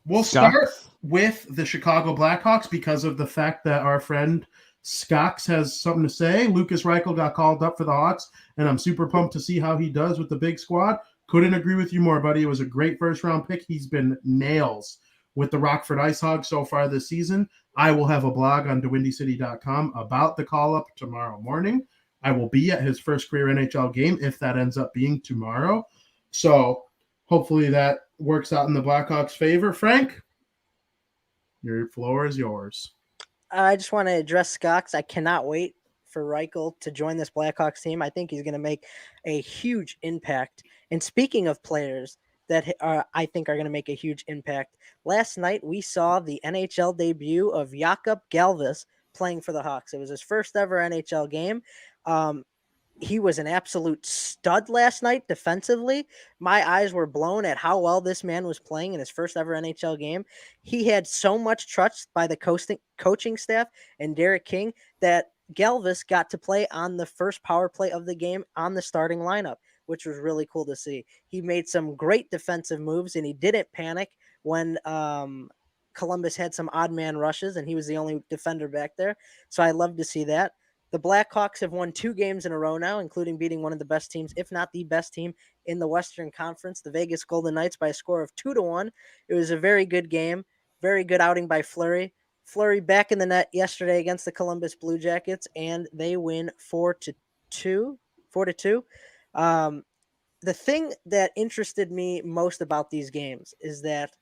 We'll start with the Chicago Blackhawks because of the fact that our friend Skox has something to say. Lucas Reichel got called up for the Hawks, and I'm super pumped to see how he does with the big squad. Couldn't agree with you more, buddy. It was a great first-round pick. He's been nails with the Rockford Ice Hogs so far this season. I will have a blog on DeWindyCity.com about the call-up tomorrow morning. I will be at his first career NHL game if that ends up being tomorrow. So hopefully that works out in the Blackhawks' favor. Frank, your floor is yours. I just want to address Skox. I cannot wait for Reichel to join this Blackhawks team. I think he's going to make a huge impact. And speaking of players that I think are going to make a huge impact, last night we saw the NHL debut of Jakub Galvis playing for the Hawks. It was his first ever NHL game. He was an absolute stud last night defensively. My eyes were blown at how well this man was playing in his first ever NHL game. He had so much trust by the coaching staff and Derek King that Galvis got to play on the first power play of the game on the starting lineup, which was really cool to see. He made some great defensive moves, and he didn't panic when Columbus had some odd man rushes, and he was the only defender back there. So I love to see that. The Blackhawks have won 2 games in a row now, including beating one of the best teams, if not the best team in the Western Conference, the Vegas Golden Knights, by a score of 2-1. It was a very good game, very good outing by Fleury. Fleury back in the net yesterday against the Columbus Blue Jackets, and they win 4-2. The thing that interested me most about these games is that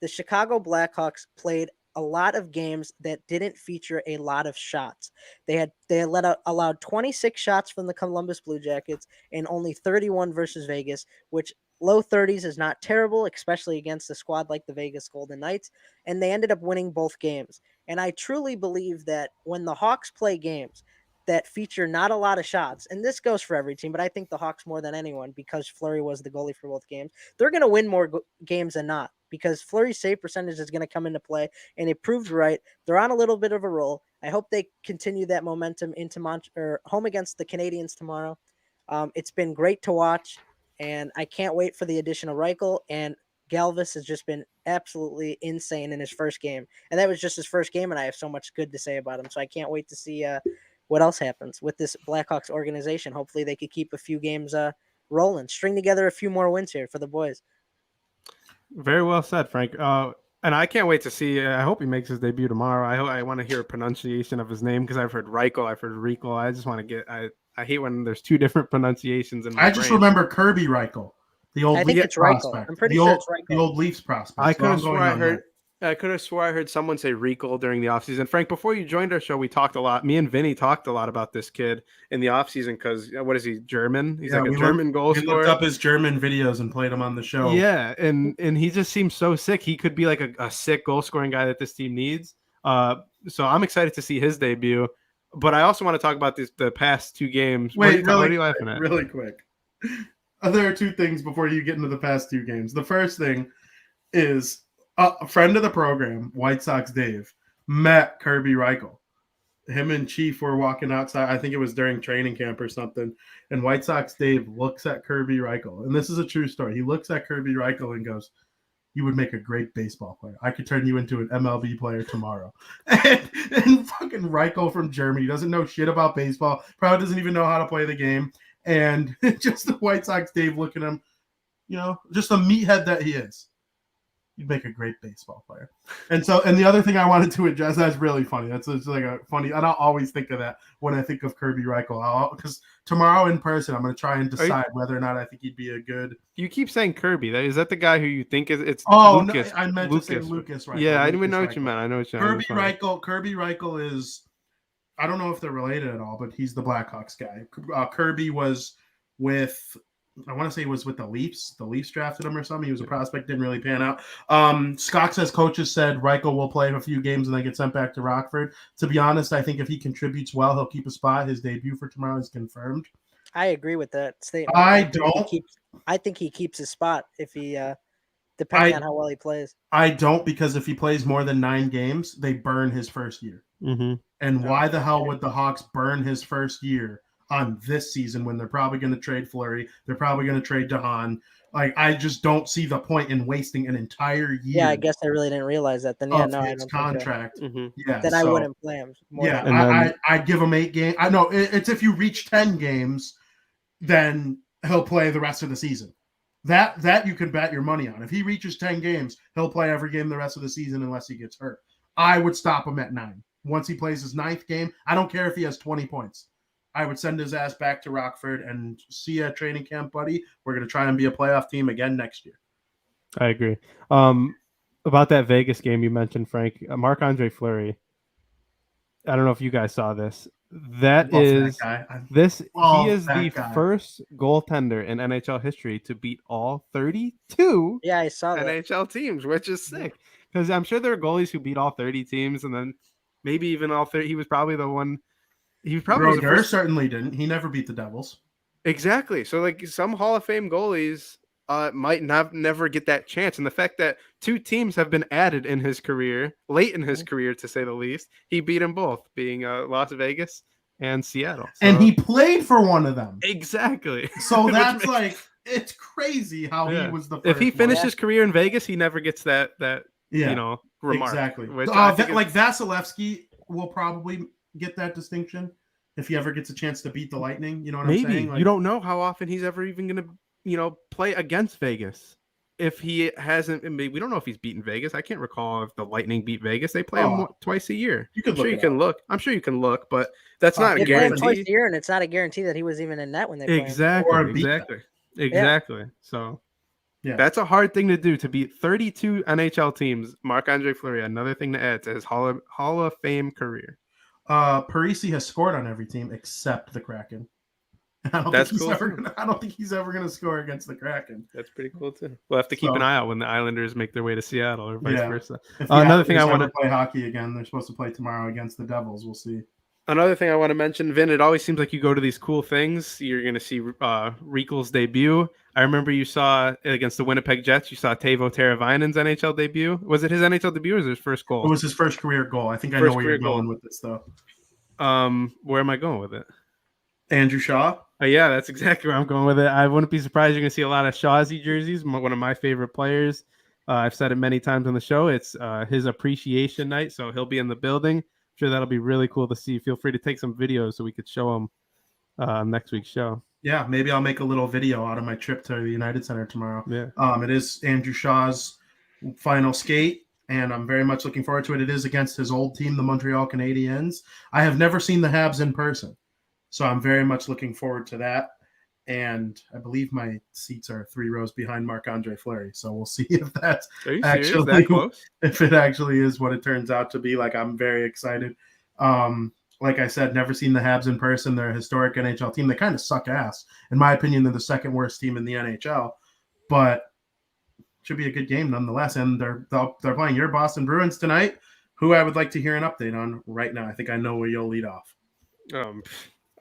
the Chicago Blackhawks played a lot of games that didn't feature a lot of shots. They allowed 26 shots from the Columbus Blue Jackets and only 31 versus Vegas, which low 30s is not terrible, especially against a squad like the Vegas Golden Knights. And they ended up winning both games. And I truly believe that when the Hawks play games that feature not a lot of shots, and this goes for every team, but I think the Hawks more than anyone, because Fleury was the goalie for both games, they're going to win more games than not, because Fleury's save percentage is going to come into play, and it proved right. They're on a little bit of a roll. I hope they continue that momentum into home against the Canadiens tomorrow. It's been great to watch, and I can't wait for the addition of Reichel, and Galvis has just been absolutely insane in his first game. And that was just his first game, and I have so much good to say about him. So I can't wait to see what else happens with this Blackhawks organization. Hopefully they could keep a few games rolling, string together a few more wins here for the boys. Very well said, Frank. And I can't wait to see. I hope he makes his debut tomorrow. I want to hear a pronunciation of his name because I've heard Reichel, I've heard Rico. I just want to get. I hate when there's two different pronunciations in my I just brain. remember Kirby Reichel, the old I think Leafs it's Reichel. prospect. I'm pretty the sure old, it's Reichel. The old Leafs prospect. I So could I'm have swore going I on heard. that. I could have swore I heard someone say Reichel during the offseason. Frank, before you joined our show, we talked a lot. Me and Vinny talked a lot about this kid in the offseason because what is he, German? He's like a German goal We scorer. looked up his German videos and played him on the show. Yeah, and he just seems so sick. He could be like a sick goal scoring guy that this team needs. So I'm excited to see his debut. But I also want to talk about the past two games. Wait, what are you laughing at? Really quick. There are two things before you get into the past two games. The first thing is a friend of the program, White Sox Dave, met Kirby Reichel. Him and Chief were walking outside. I think it was during training camp or something. And White Sox Dave looks at Kirby Reichel. And this is a true story. He looks at Kirby Reichel and goes, "You would make a great baseball player. I could turn you into an MLB player tomorrow." And fucking Reichel from Germany doesn't know shit about baseball. Probably doesn't even know how to play the game. And just the White Sox Dave looking at him, just a meathead that he is. You'd make a great baseball player. And the other thing I wanted to address, that's really funny. That's just like a funny, and I'll always think of that when I think of Kirby Reichel. Because tomorrow in person, I'm going to try and decide whether or not I think he'd be a good. You keep saying Kirby. Is that the guy who you think is? It's Lucas. No, I meant to say Lucas Reichel. Yeah, I didn't even know what you meant. I know what you meant. Kirby Reichel is, I don't know if they're related at all, but he's the Blackhawks guy. Kirby was with, I want to say he was with the Leafs. The Leafs drafted him or something. He was a prospect, didn't really pan out. Scott says coaches said Reichel will play a few games and then get sent back to Rockford. To be honest, I think if he contributes well, he'll keep a spot. His debut for tomorrow is confirmed. I agree with that statement. I think he keeps his spot if he, depending on how well he plays. I don't, because if he plays more than 9 games, they burn his first year. Mm-hmm. And why the hell would the Hawks burn his first year on this season when they're probably going to trade Fleury? They're probably going to trade DeHaan. Like, I just don't see the point in wasting an entire year. Yeah, I guess I really didn't realize that. Then, I don't contract. Yeah, then I wouldn't play him. I'd give him 8 games. I know it's if you reach 10 games, then he'll play the rest of the season. That you can bet your money on. If he reaches 10 games, he'll play every game the rest of the season unless he gets hurt. I would stop him at 9. Once he plays his 9th game, I don't care if he has 20 points. I would send his ass back to Rockford and see you at training camp, buddy. We're going to try and be a playoff team again next year. I agree. About that Vegas game you mentioned, Frank, Marc-Andre Fleury. I don't know if you guys saw this. He is the first goaltender in NHL history to beat all 32 I saw that. NHL teams, which is sick. Because I'm sure there are goalies who beat all 30 teams, and then maybe even all 30. He was probably the one. He was probably Brodeur certainly didn't. He never beat the Devils. Exactly. So like some Hall of Fame goalies might never get that chance. And the fact that 2 teams have been added in his career, late in his career to say the least, he beat them both, being Las Vegas and Seattle. So, and he played for one of them. Exactly. So that's it's crazy how he was the first. If he finished his career in Vegas, he never gets that remark. Exactly. Which like Vasilevsky will probably get that distinction if he ever gets a chance to beat the Lightning. You know what I'm saying? You don't know how often he's ever even going to play against Vegas. If he hasn't, we don't know if he's beaten Vegas. I can't recall if the Lightning beat Vegas. They play him twice a year. I'm sure you can look, but that's not a guarantee. Twice a year, and it's not a guarantee that he was even in net when they played. Exactly. So that's a hard thing to do, to beat 32 NHL teams. Marc-Andre Fleury, another thing to add to his Hall of Fame career. Parisi has scored on every team except the Kraken. I don't think he's ever going to score against the Kraken. That's pretty cool too. We'll have to keep an eye out when the Islanders make their way to Seattle or vice versa. Another thing I want to play hockey again. They're supposed to play tomorrow against the Devils. We'll see. Another thing I want to mention, Vin, it always seems like you go to these cool things. You're going to see Reikel's debut. I remember you saw against the Winnipeg Jets, you saw Teuvo Teravainen's NHL debut. Was it his NHL debut or was it his first goal? It was his first career goal. I think I know where you're going with this, though. Where am I going with it? Andrew Shaw? Yeah, that's exactly where I'm going with it. I wouldn't be surprised you're going to see a lot of Shawzy jerseys, one of my favorite players. I've said it many times on the show. It's his appreciation night, so he'll be in the building. I'm sure that'll be really cool to see. Feel free to take some videos so we could show him next week's show. Yeah, maybe I'll make a little video out of my trip to the United Center tomorrow. Yeah. It is Andrew Shaw's final skate, and I'm very much looking forward to it. It is against his old team, the Montreal Canadiens. I have never seen the Habs in person, so I'm very much looking forward to that. And I believe my seats are 3 rows behind Marc-Andre Fleury, so we'll see if that's Are you serious? actually That close? if it actually is what it turns out to be. Like, I'm very excited. Like I said, never seen the Habs in person. They're a historic NHL team. They kind of suck ass. In my opinion, they're the second worst team in the NHL, but should be a good game nonetheless. And they're playing your Boston Bruins tonight, who I would like to hear an update on right now. I think I know where you'll lead off.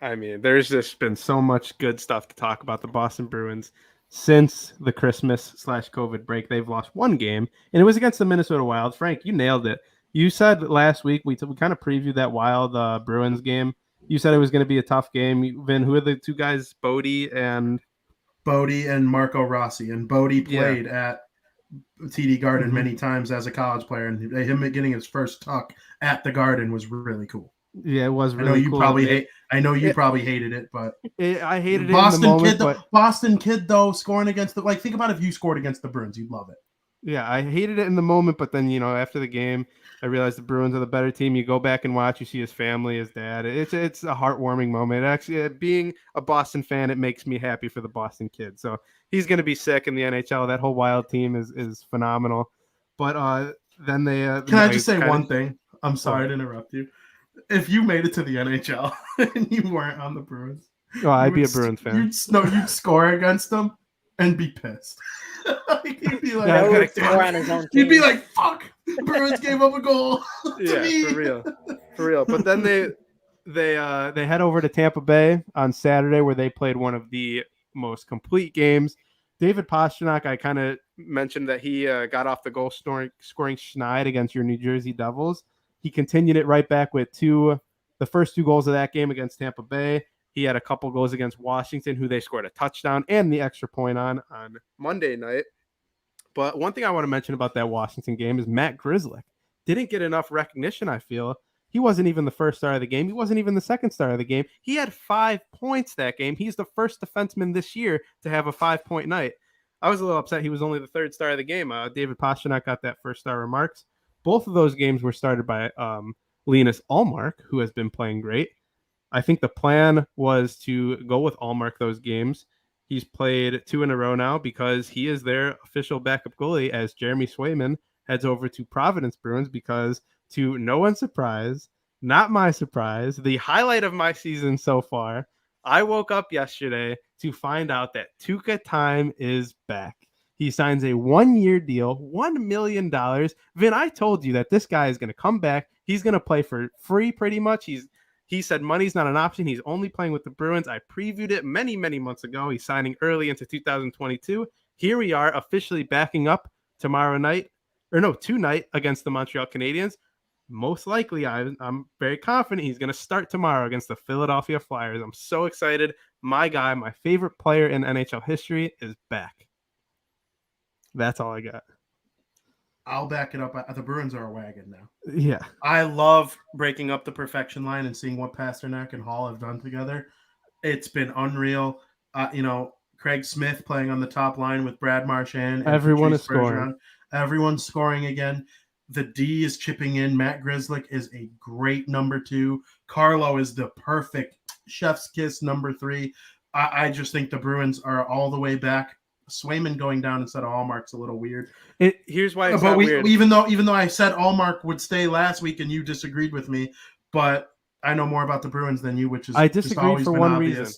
I mean, there's just been so much good stuff to talk about the Boston Bruins since the Christmas/COVID break. They've lost one game, and it was against the Minnesota Wild. Frank, you nailed it. You said last week, we kind of previewed that Wild Bruins game. You said it was going to be a tough game. Vin, who are the two guys, Bodie and Marco Rossi? And Bodie played at TD Garden many times as a college player, and him getting his first tuck at the Garden was really cool. Yeah, it was really cool. I know you probably hated it, but I hated Boston it in the moment. But Boston kid though, scoring against think about if you scored against the Bruins, you'd love it. Yeah, I hated it in the moment, but then after the game, I realized the Bruins are the better team. You go back and watch, you see his family, his dad. It's a heartwarming moment. Actually, being a Boston fan, it makes me happy for the Boston kid. So he's going to be sick in the NHL. That whole Wild team is phenomenal. But then they can I just say one thing? I'm sorry to interrupt you. If you made it to the NHL and you weren't on the Bruins, I'd be a Bruins fan. You'd score against them and be pissed. You'd be like, you'd be like, fuck, Bruins gave up a goal to me. For real. But then they head over to Tampa Bay on Saturday, where they played one of the most complete games. David Pastrnak, I kind of mentioned that he got off the goal scoring schneid against your New Jersey Devils. He continued it right back with the first 2 goals of that game against Tampa Bay. He had a couple goals against Washington, who they scored a touchdown and the extra point on Monday night. But one thing I want to mention about that Washington game is Matt Grzelcyk didn't get enough recognition, I feel. He wasn't even the first star of the game. He wasn't even the second star of the game. He had 5 points that game. He's the first defenseman this year to have a 5-point night. I was a little upset he was only the third star of the game. David Pastrnak got that first star remarks. Both of those games were started by Linus Ullmark, who has been playing great. I think the plan was to go with Ullmark those games. He's played 2 in a row now because he is their official backup goalie as Jeremy Swayman heads over to Providence Bruins because, to no one's surprise, not my surprise, the highlight of my season so far, I woke up yesterday to find out that Tuukka time is back. He signs a 1-year deal, $1 million. Vin, I told you that this guy is going to come back. He's going to play for free pretty much. He said money's not an option. He's only playing with the Bruins. I previewed it many, many months ago. He's signing early into 2022. Here we are officially backing up tonight against the Montreal Canadiens. Most likely, I'm very confident he's going to start tomorrow against the Philadelphia Flyers. I'm so excited. My guy, my favorite player in NHL history, is back. That's all I got. I'll back it up. The Bruins are a wagon now. Yeah. I love breaking up the perfection line and seeing what Pastrnak and Hall have done together. It's been unreal. Craig Smith playing on the top line with Brad Marchand. And everyone is scoring. Everyone's scoring again. The D is chipping in. Matt Grzelcyk is a great number 2. Carlo is the perfect chef's kiss number 3. I just think the Bruins are all the way back. Swayman going down instead of Ullmark's a little weird. Here's why it's not weird. Even though I said Ullmark would stay last week and you disagreed with me, but I know more about the Bruins than you, which is I disagreed for one obvious. reason.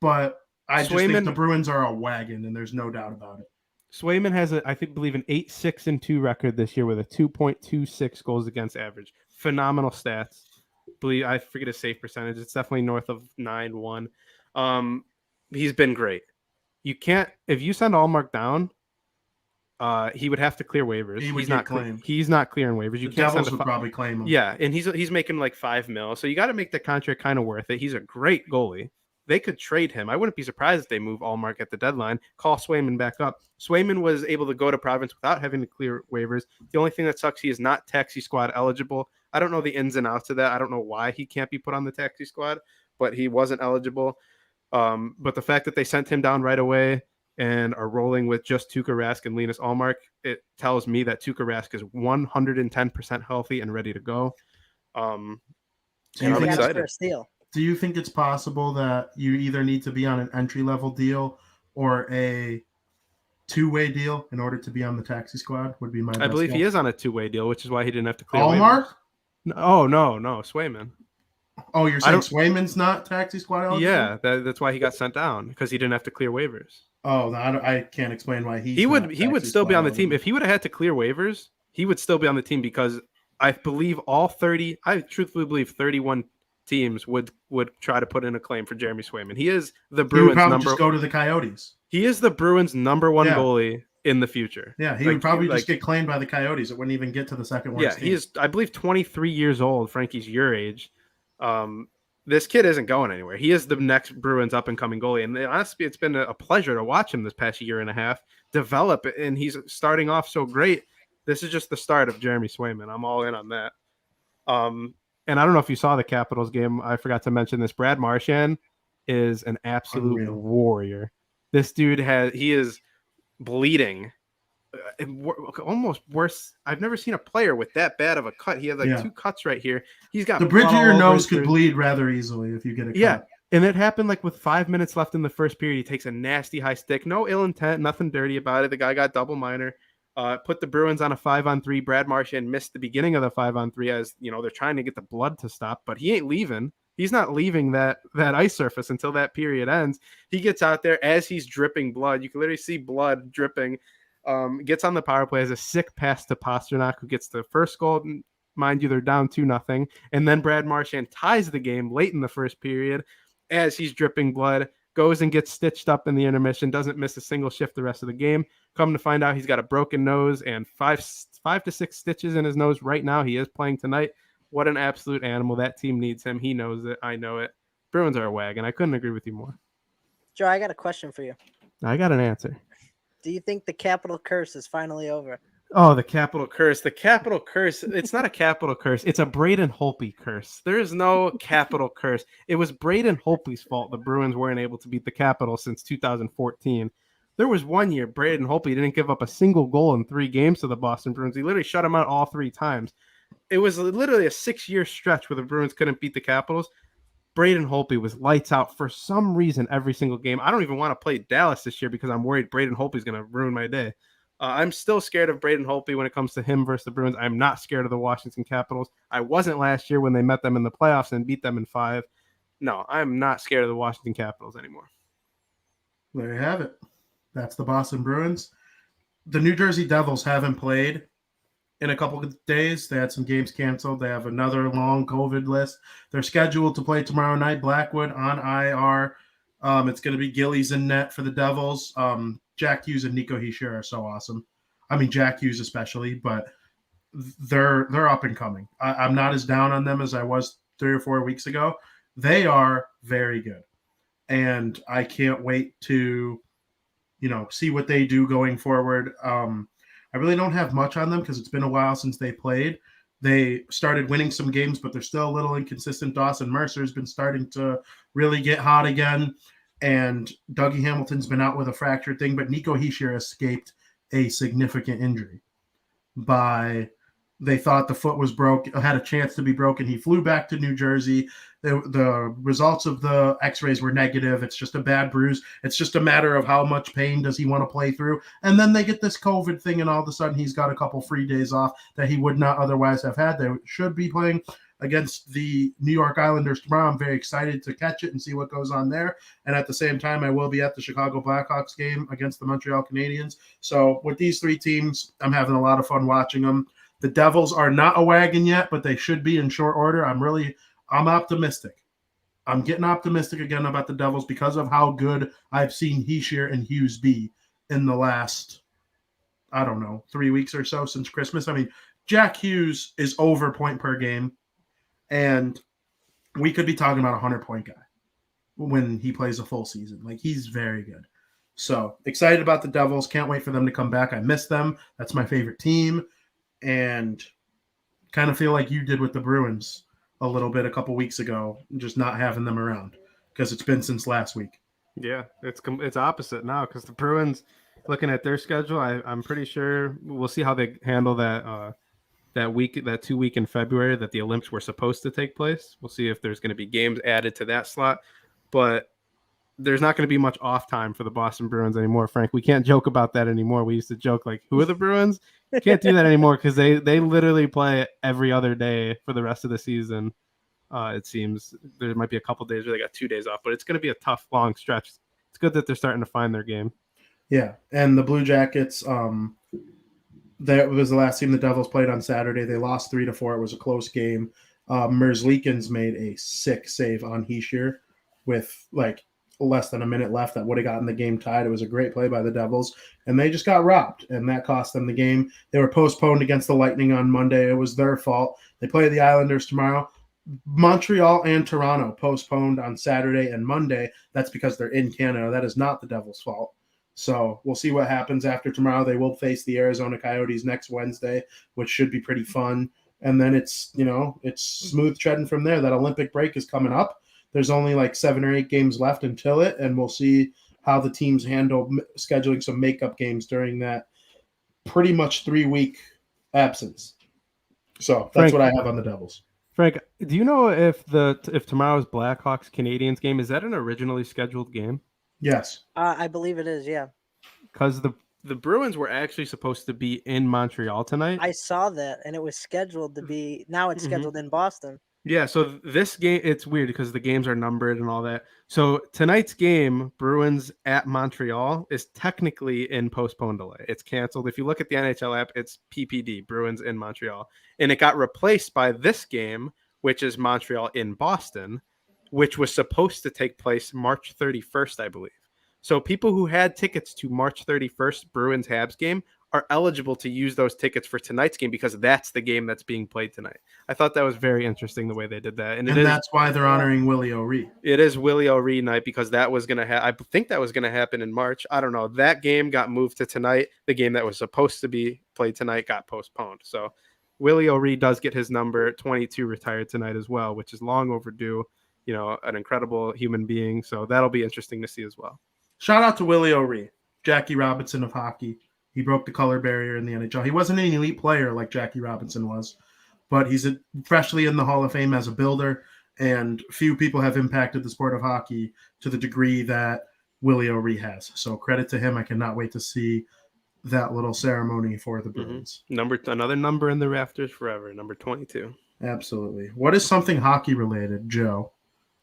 But I just think the Bruins are a wagon, and there's no doubt about it. Swayman has I believe an 8-6-2 record this year with a 2.26 goals against average. Phenomenal stats. I forget his save percentage. It's definitely north of 9-1. He's been great. You can't, if you send Ullmark down, he would have to clear waivers. He's not claimed. He's not clearing waivers. The Devils would probably claim him. Yeah, and he's making like $5 million. So you got to make the contract kind of worth it. He's a great goalie. They could trade him. I wouldn't be surprised if they move Ullmark at the deadline, call Swayman back up. Swayman was able to go to Providence without having to clear waivers. The only thing that sucks, he is not taxi squad eligible. I don't know the ins and outs of that. I don't know why he can't be put on the taxi squad, but he wasn't eligible. But the fact that they sent him down right away and are rolling with just Tuukka Rask and Linus Ullmark, it tells me that Tuukka Rask is 110% healthy and ready to go. And I'm excited. For a steal. Do you think it's possible that you either need to be on an entry-level deal or a two-way deal in order to be on the taxi squad? Would be my I believe guess. He is on a two-way deal, which is why he didn't have to clear Ullmark? Oh, no, Swayman. Oh, you're saying Swayman's not taxi squad eligible? Yeah, that's why he got sent down, because he didn't have to clear waivers. Oh, I can't explain why he would still be on the team. If he would have had to clear waivers, he would still be on the team, because I believe I truthfully believe 31 teams would try to put in a claim for Jeremy Swayman. He is the Bruins just go to the Coyotes. He is the Bruins' number one goalie in the future. Yeah, he would probably just get claimed by the Coyotes. It wouldn't even get to the second one. Yeah, he is, I believe, 23 years old. Frankie's your age. This kid isn't going anywhere. He is the next Bruins up-and-coming goalie. And honestly, it's been a pleasure to watch him this past year and a half develop, and he's starting off so great. This is just the start of Jeremy Swayman. I'm all in on that. And I don't know if you saw the Capitals game. I forgot to mention this. Brad Marchand is an absolute warrior. This dude he is bleeding. Almost worse. I've never seen a player with that bad of a cut. He has two cuts right here. He's got the bridge of your nose could bleed rather easily if you get a cut. Yeah, and it happened with 5 minutes left in the first period. He takes a nasty high stick. No ill intent, nothing dirty about it. The guy got double minor. Put the Bruins on a 5-on-3. Brad Marchand missed the beginning of the 5-on-3 as they're trying to get the blood to stop, but he ain't leaving. He's not leaving that ice surface until that period ends. He gets out there as he's dripping blood. You can literally see blood dripping. Gets on the power play, has a sick pass to Pastrnak, who gets the first goal. Mind you, they're down 2-0. And then Brad Marchand ties the game late in the first period as he's dripping blood, goes and gets stitched up in the intermission, doesn't miss a single shift the rest of the game. Come to find out, he's got a broken nose and 5 to 6 stitches in his nose right now. He is playing tonight. What an absolute animal. That team needs him. He knows it. I know it. Bruins are a wagon. I couldn't agree with you more. Joe, I got a question for you. I got an answer. Do you think the capital curse is finally over? Oh, the capital curse. The capital curse. It's not a capital curse. It's a Braden Holtby curse. There is no capital curse. It was Braden Holtby's fault the Bruins weren't able to beat the Capitals since 2014. There was one year Braden Holtby didn't give up a single goal in 3 games to the Boston Bruins. He literally shut them out all 3 times. It was literally a 6-year stretch where the Bruins couldn't beat the Capitals. Braden Holtby was lights out for some reason every single game. I don't even want to play Dallas this year because I'm worried Braden Holtby is going to ruin my day. I'm still scared of Braden Holtby when it comes to him versus the Bruins. I'm not scared of the Washington Capitals. I wasn't last year when they met them in the playoffs and beat them in 5. No, I'm not scared of the Washington Capitals anymore. There you have it. That's the Boston Bruins. The New Jersey Devils haven't played in a couple of days. They had some games canceled. They have another long COVID list. They're scheduled to play tomorrow night. Blackwood on IR. It's going to be Gillies in net for the Devils. Jack Hughes and Nico Hischier are so awesome. I mean, Jack Hughes especially, but they're up and coming. I'm not as down on them as I was 3 or 4 weeks ago. They are very good. And I can't wait to, see what they do going forward. I really don't have much on them because it's been a while since they played. They started winning some games, but they're still a little inconsistent. Dawson Mercer's been starting to really get hot again, and Dougie Hamilton's been out with a fractured thing, but Nico Hischier escaped a significant injury. They thought the foot was broke, had a chance to be broken. He flew back to New Jersey. The results of the x-rays were negative. It's just a bad bruise. It's just a matter of how much pain does he want to play through. And then they get this COVID thing, and all of a sudden he's got a couple free days off that he would not otherwise have had. They should be playing against the New York Islanders tomorrow. I'm very excited to catch it and see what goes on there. And at the same time, I will be at the Chicago Blackhawks game against the Montreal Canadiens. So with these 3 teams, I'm having a lot of fun watching them. The Devils are not a wagon yet, but they should be in short order. I'm optimistic. I'm getting optimistic again about the Devils because of how good I've seen Hischier and Hughes be in the last, 3 weeks or so since Christmas. I mean, Jack Hughes is over point per game, and we could be talking about a 100-point guy when he plays a full season. Like, he's very good. So excited about the Devils. Can't wait for them to come back. I miss them. That's my favorite team. And kind of feel like you did with the Bruins a little bit a couple weeks ago, just not having them around. because it's been since last week. Yeah, it's opposite now because the Bruins, looking at their schedule, I'm pretty sure we'll see how they handle that 2 week in February that the Olympics were supposed to take place. We'll see if there's going to be games added to that slot, but there's not going to be much off time for the Boston Bruins anymore, Frank. We can't joke about that anymore. We used to joke like, who are the Bruins? Can't do that anymore because they literally play every other day for the rest of the season. It seems there might be a couple days where they got 2 days off, but it's going to be a tough, long stretch. It's good that they're starting to find their game. Yeah, and the Blue Jackets, that was the last team the Devils played on Saturday. They lost 3-4. It was a close game. Merzlikins made a sick save on Hischier with like less than a minute left that would have gotten the game tied. It was a great play by the Devils, and they just got robbed, and that cost them the game. They were postponed against the Lightning on Monday. It was their fault. They play the Islanders tomorrow. Montreal and Toronto postponed on Saturday and Monday. That's because they're in Canada. That is not the Devils' fault. So we'll see what happens after tomorrow. They will face the Arizona Coyotes next Wednesday, which should be pretty fun. And then it's smooth treading from there. That Olympic break is coming up. There's only like 7 or 8 games left until it, and we'll see how the teams handle scheduling some makeup games during that pretty much 3-week absence. So that's Frank, what I have on the Devils. Frank, do you know if tomorrow's Blackhawks Canadiens game, is that an originally scheduled game? Yes. I believe it is, yeah. Because the Bruins were actually supposed to be in Montreal tonight. I saw that, and it was scheduled to be. Now it's scheduled in Boston. Yeah, so this game, it's weird because the games are numbered and all that. So tonight's game, Bruins at Montreal, is technically in postponed delay. It's canceled. If you look at the NHL app, it's PPD, Bruins in Montreal. And it got replaced by this game, which is Montreal in Boston, which was supposed to take place March 31st, I believe. So people who had tickets to March 31st Bruins-Habs game are eligible to use those tickets for tonight's game because that's the game that's being played tonight. I thought that was very interesting the way they did that. And that's why they're honoring Willie O'Ree. It is Willie O'Ree night because that was going to happen. I think that was going to happen in March. I don't know. That game got moved to tonight. The game that was supposed to be played tonight got postponed. So Willie O'Ree does get his number 22 retired tonight as well, which is long overdue. You know, an incredible human being. So that'll be interesting to see as well. Shout out to Willie O'Ree, Jackie Robinson of hockey. He broke the color barrier in the NHL. He wasn't an elite player like Jackie Robinson was, but he's freshly in the Hall of Fame as a builder, and few people have impacted the sport of hockey to the degree that Willie O'Ree has. So credit to him. I cannot wait to see that little ceremony for the Bruins. Another number in the rafters forever, number 22. Absolutely. What is something hockey related, Joe,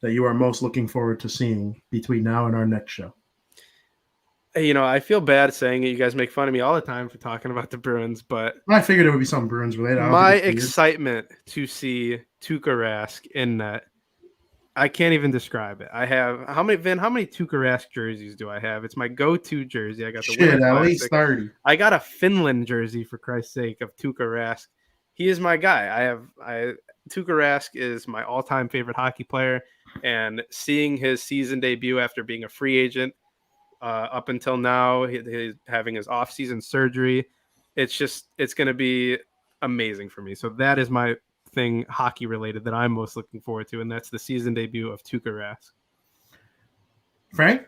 that you are most looking forward to seeing between now and our next show? You know, I feel bad saying it. You guys make fun of me all the time for talking about the Bruins, but I figured it would be something Bruins related. My excitement to see Tuukka Rask in net, I can't even describe it. I have how many Tuukka Rask jerseys do I have? It's my go-to jersey. I got the at least 30. I got a Finland jersey for Christ's sake of Tuukka Rask. He is my guy. Tuukka Rask is my all-time favorite hockey player, and seeing his season debut after being a free agent. Up until now, he's having his off-season surgery. It's going to be amazing for me. So that is my thing hockey-related that I'm most looking forward to, and that's the season debut of Tuukka Rask. Frank?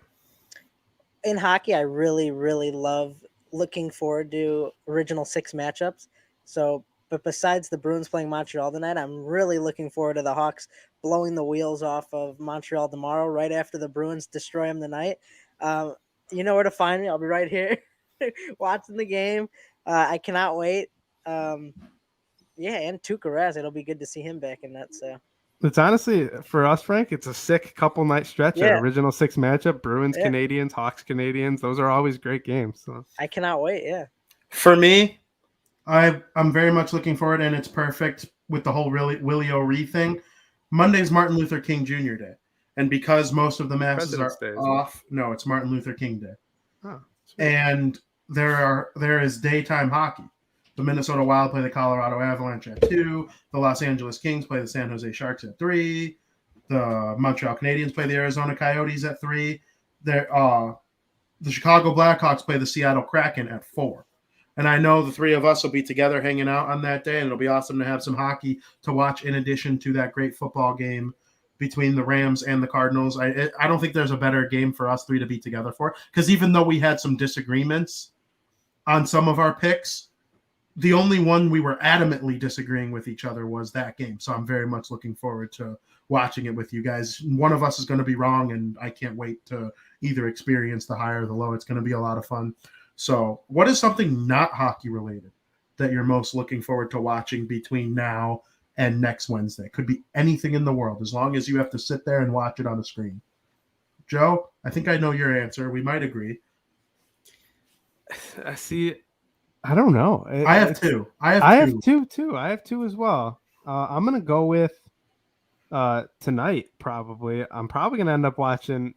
In hockey, I really, really love looking forward to original 6 matchups. So, but besides the Bruins playing Montreal tonight, I'm really looking forward to the Hawks blowing the wheels off of Montreal tomorrow, right after the Bruins destroy them tonight. You know where to find me. I'll be right here watching the game. I cannot wait. And Tuukka Rask, it'll be good to see him back in that. So it's honestly, for us, Frank, it's a sick couple night stretch. Yeah. Original 6 matchup, Bruins, Canadians, Hawks, Canadians. Those are always great games. So I cannot wait. Yeah. For me, I'm very much looking forward, and it's perfect with the whole Willie O'Ree thing. Monday's Martin Luther King Jr. Day. And because most of the masses are off, no, it's Martin Luther King Day. Oh, and there is daytime hockey. The Minnesota Wild play the Colorado Avalanche at 2. The Los Angeles Kings play the San Jose Sharks at 3. The Montreal Canadiens play the Arizona Coyotes at 3. The Chicago Blackhawks play the Seattle Kraken at 4. And I know the 3 of us will be together hanging out on that day, and it'll be awesome to have some hockey to watch in addition to that great football game between the Rams and the Cardinals. I don't think there's a better game for us three to be together for, because even though we had some disagreements on some of our picks, the only one we were adamantly disagreeing with each other was that game. So I'm very much looking forward to watching it with you guys. One of us is going to be wrong, and I can't wait to either experience the high or the low. It's going to be a lot of fun. So what is something not hockey related that you're most looking forward to watching between now and next Wednesday? Could be anything in the world, as long as you have to sit there and watch it on a screen. Joe, I think I know your answer. We might agree. I see. I don't know. I have two. I have two too. I have two as well. I'm gonna go with tonight. Probably. I'm probably gonna end up watching.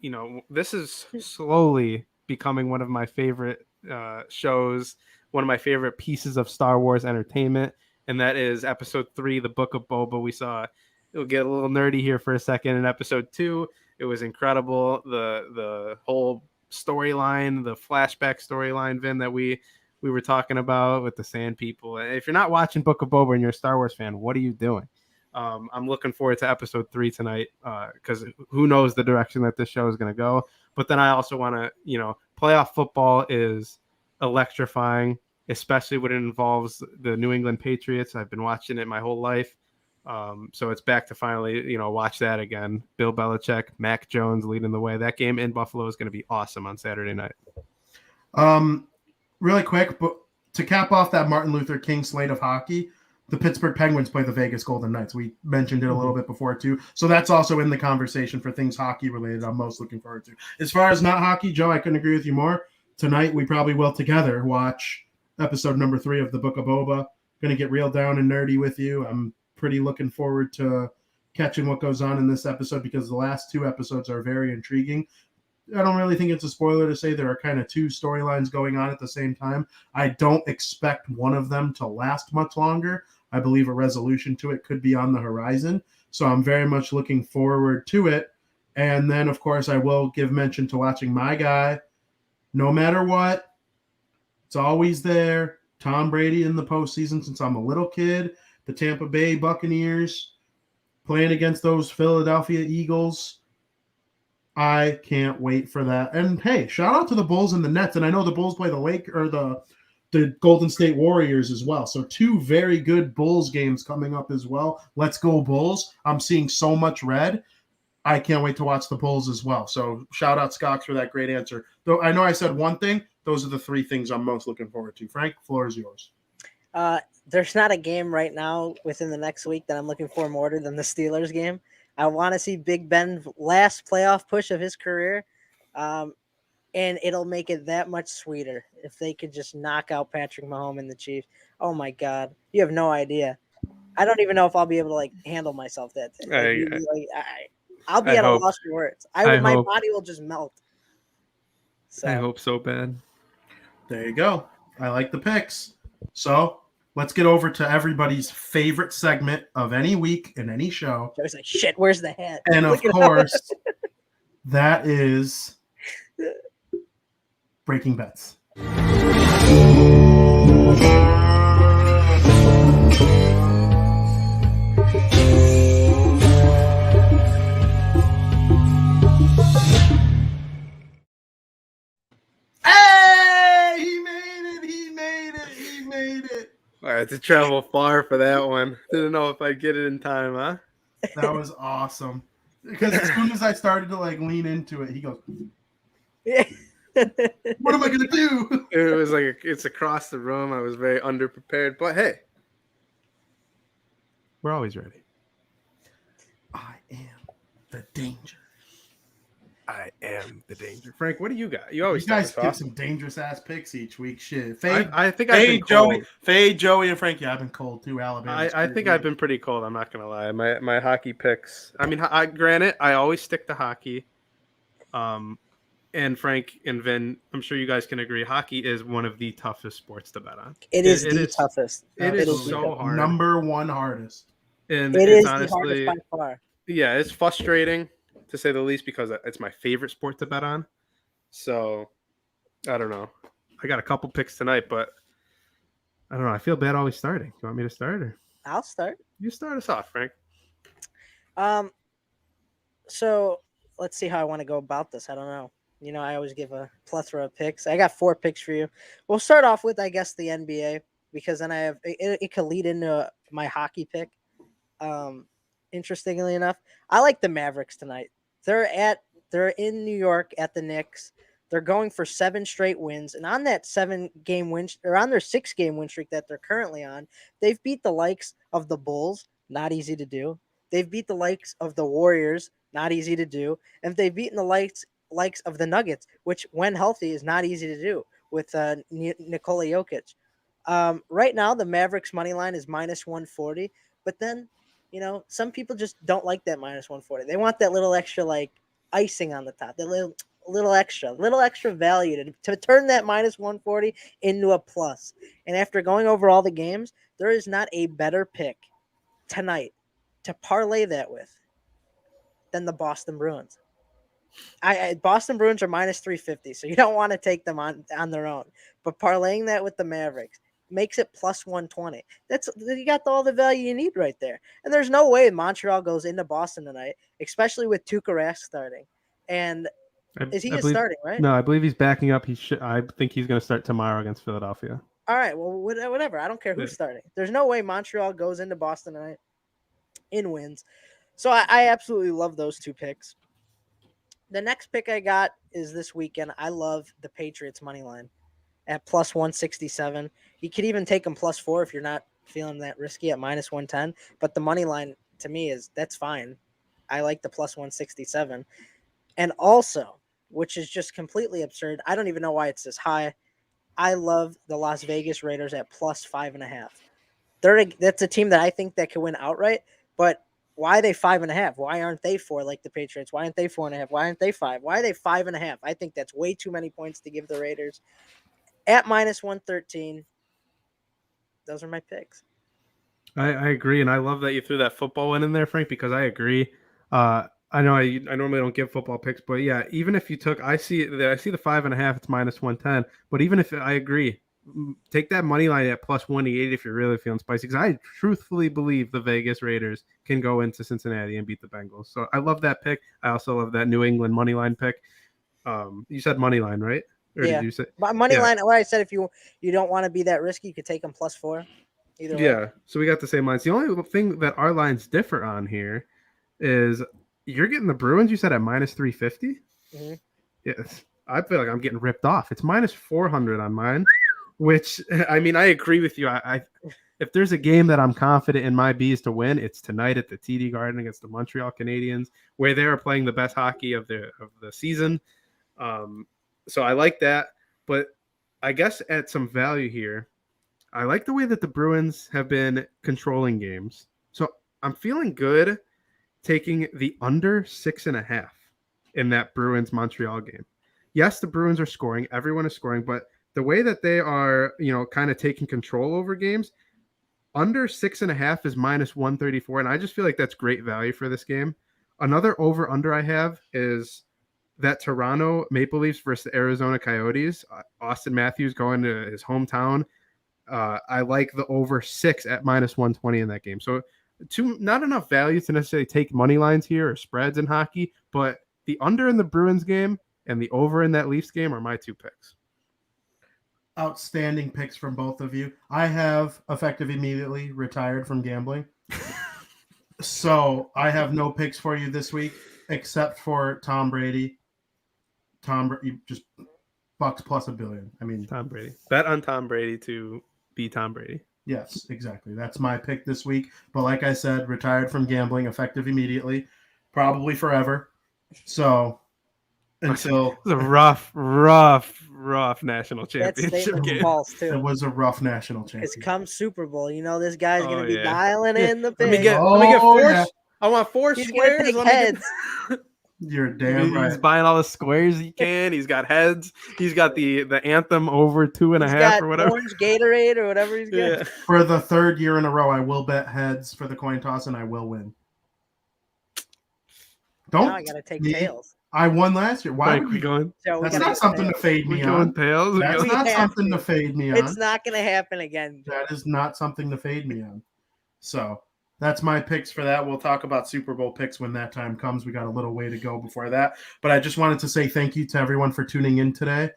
This is slowly becoming one of my favorite shows. One of my favorite pieces of Star Wars entertainment, and that is Episode 3, The Book of Boba. We'll get a little nerdy here for a second. In Episode 2, it was incredible. The whole storyline, the flashback storyline, Vin, that we were talking about with the Sand People. If you're not watching Book of Boba and you're a Star Wars fan, what are you doing? I'm looking forward to Episode 3 tonight because who knows the direction that this show is going to go. But then I also want to, playoff football is electrifying, especially when it involves the New England Patriots. I've been watching it my whole life. So it's back to finally, watch that again. Bill Belichick, Mac Jones leading the way. That game in Buffalo is going to be awesome on Saturday night. Really quick, but to cap off that Martin Luther King slate of hockey, the Pittsburgh Penguins play the Vegas Golden Knights. We mentioned it a little bit before too. So that's also in the conversation for things hockey related I'm most looking forward to. As far as not hockey, Joe, I couldn't agree with you more. Tonight we probably will together watch episode number 3 of the Book of Boba. Going to get real down and nerdy with you. I'm pretty looking forward to catching what goes on in this episode because the last 2 episodes are very intriguing. I don't really think it's a spoiler to say there are kind of 2 storylines going on at the same time. I don't expect one of them to last much longer. I believe a resolution to it could be on the horizon. So I'm very much looking forward to it. And then, of course, I will give mention to watching my guy. No matter what, it's always there. Tom Brady in the postseason since I'm a little kid. The Tampa Bay Buccaneers playing against those Philadelphia Eagles. I can't wait for that. And hey, shout out to the Bulls and the Nets. And I know the Bulls play the Golden State Warriors as well. So 2 very good Bulls games coming up as well. Let's go Bulls. I'm seeing so much red. I can't wait to watch the Bulls as well. So shout out Scott for that great answer. Though I know I said one thing, those are the 3 things I'm most looking forward to. Frank, floor is yours. There's not a game right now within the next week that I'm looking for more than the Steelers game. I want to see Big Ben's last playoff push of his career. And it'll make it that much sweeter if they could just knock out Patrick Mahomes and the Chiefs. Oh my God. You have no idea. I don't even know if I'll be able to handle myself that day. I'll be at a loss for words. My body will just melt. So. I hope so bad. There you go. I like the picks. So let's get over to everybody's favorite segment of any week in any show. I was like, shit, where's the hat? And of course, that is Breaking Bets. I had to travel far for that one. Didn't know if I'd get it in time, huh? That was awesome. Because as soon as I started to lean into it, he goes, what am I going to do? It was it's across the room. I was very underprepared. But hey, we're always ready. I am the danger. I am the danger. Frank, what do you got? You guys give some dangerous ass picks each week. Shit. I think I've been cold. Fade, Joey, and Frank. Yeah, I've been cold too. Alabama. I think I've been pretty cold. I'm not gonna lie. My hockey picks. I mean, granted, I always stick to hockey. And Frank and Vin, I'm sure you guys can agree. Hockey is one of the toughest sports to bet on. It is the toughest. It is so hard. Number 1 hardest. And it's honestly the hardest by far. Yeah, it's frustrating, to say the least, because it's my favorite sport to bet on. So, I don't know. I got a couple picks tonight, but I don't know. I feel bad always starting. You want me to start? Or? I'll start. You start us off, Frank. So let's see how I want to go about this. I don't know. I always give a plethora of picks. I got 4 picks for you. We'll start off with, I guess, the NBA, because then I have it could lead into my hockey pick. Interestingly enough, I like the Mavericks tonight. They're in New York at the Knicks. They're going for 7 straight wins, and on that 7-game win or on their 6-game win streak that they're currently on, they've beat the likes of the Bulls. Not easy to do. They've beat the likes of the Warriors. Not easy to do. And they've beaten the likes of the Nuggets, which, when healthy, is not easy to do with Nikola Jokic. Right now, the Mavericks money line is minus 140, but then, some people just don't like that minus 140. They want that little extra, like, icing on the top, that little extra value to turn that minus 140 into a plus. And after going over all the games, there is not a better pick tonight to parlay that with than the Boston Bruins. Boston Bruins are minus 350, so you don't want to take them on their own. But parlaying that with the Mavericks makes it plus 120. You got all the value you need right there. And there's no way Montreal goes into Boston tonight, especially with Tuukka Rask starting. And is he starting, right? No, I believe he's backing up. I think he's going to start tomorrow against Philadelphia. All right, well, whatever. I don't care who's starting. There's no way Montreal goes into Boston tonight in wins. So I absolutely love those 2 picks. The next pick I got is this weekend. I love the Patriots money line at plus 167. You could even take them plus 4 if you're not feeling that risky at minus 110. But the money line to me that's fine. I like the plus 167. And also, which is just completely absurd, I don't even know why it's this high, I love the Las Vegas Raiders at plus 5.5. That's a team that I think that could win outright, but why are they 5.5? Why aren't they 4 like the Patriots? Why aren't they 4.5? Why aren't they 5? Why are they 5.5? I think that's way too many points to give the Raiders at minus 113. Those are my picks. I agree, and I love that you threw that football one in there, Frank, because I agree. I know I normally don't give football picks, but yeah, even if you took, I see the 5.5, it's minus 110. But even if I agree, take that money line at plus 188 if you're really feeling spicy, because I truthfully believe the Vegas Raiders can go into Cincinnati and beat the Bengals. So I love that pick. I also love that New England money line pick. You said money line, right? Or did you say money line? What I said, if you don't want to be that risky, you could take them plus 4. Either way. Yeah. So we got the same lines. The only thing that our lines differ on here is you're getting the Bruins. You said at minus 350. Mm-hmm. Yes. I feel like I'm getting ripped off. It's minus 400 on mine. Which, I mean, I agree with you. I if there's a game that I'm confident in my Bees to win, it's tonight at the TD Garden against the Montreal Canadiens, where they are playing the best hockey of the season. So I like that. But I guess at some value here, I like the way that the Bruins have been controlling games. So I'm feeling good taking the under 6.5 in that Bruins Montreal game. Yes, the Bruins are scoring. Everyone is scoring, but the way that they are, kind of taking control over games, under 6.5 is minus 134. And I just feel like that's great value for this game. Another over-under I have is that Toronto Maple Leafs versus the Arizona Coyotes. Austin Matthews going to his hometown. I like the over 6 at minus 120 in that game. So not enough value to necessarily take money lines here or spreads in hockey, but the under in the Bruins game and the over in that Leafs game are my 2 picks. Outstanding picks from both of you. I have effective immediately retired from gambling. So I have no picks for you this week except for Tom Brady. Just Bucks plus $1 billion. I mean, Tom Brady. Bet on Tom Brady to be Tom Brady. Yes, exactly. That's my pick this week. But like I said, retired from gambling, effective immediately, probably forever. So until it was a rough national championship game. False too. It was a rough national championship. It's come Super Bowl. This guy's gonna be dialing in the pig. Let me get 4. Yeah. I want 4 He's squares. Heads. You're damn right. He's buying all the squares he can. He's got heads. He's got the anthem over 2.5 or whatever. Orange Gatorade or whatever he's getting. Yeah. For the 3rd year in a row, I will bet heads for the coin toss and I will win. Now I gotta take tails. I won last year. Why are we going? That's not something to fade me on. Tails? That's not something to fade me on. It's not going to happen again. That is not something to fade me on. So That's my picks for that. We'll talk about Super Bowl picks when that time comes. We got a little way to go before that. But I just wanted to say thank you to everyone for tuning in today.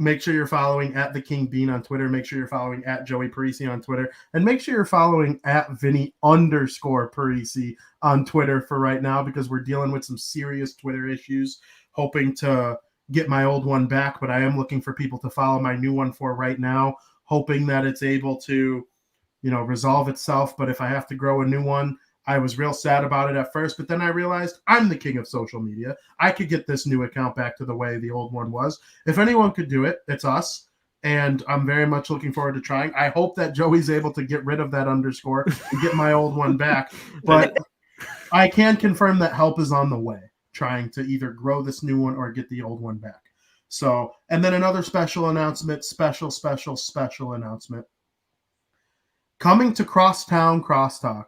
Make sure you're following at the King Bean on Twitter. Make sure you're following at Joey Parisi on Twitter. And make sure you're following at Vinny_Parisi on Twitter for right now, because we're dealing with some serious Twitter issues. Hoping to get my old one back, but I am looking for people to follow my new one for right now, hoping that it's able to, resolve itself. But if I have to grow a new one, I was real sad about it at first, but then I realized I'm the king of social media. I could get this new account back to the way the old one was. If anyone could do it, it's us. And I'm very much looking forward to trying. I hope that Joey's able to get rid of that underscore and get my old one back. But I can confirm that help is on the way, trying to either grow this new one or get the old one back. So, and then another special announcement, special announcement. Coming to Crosstown Crosstalk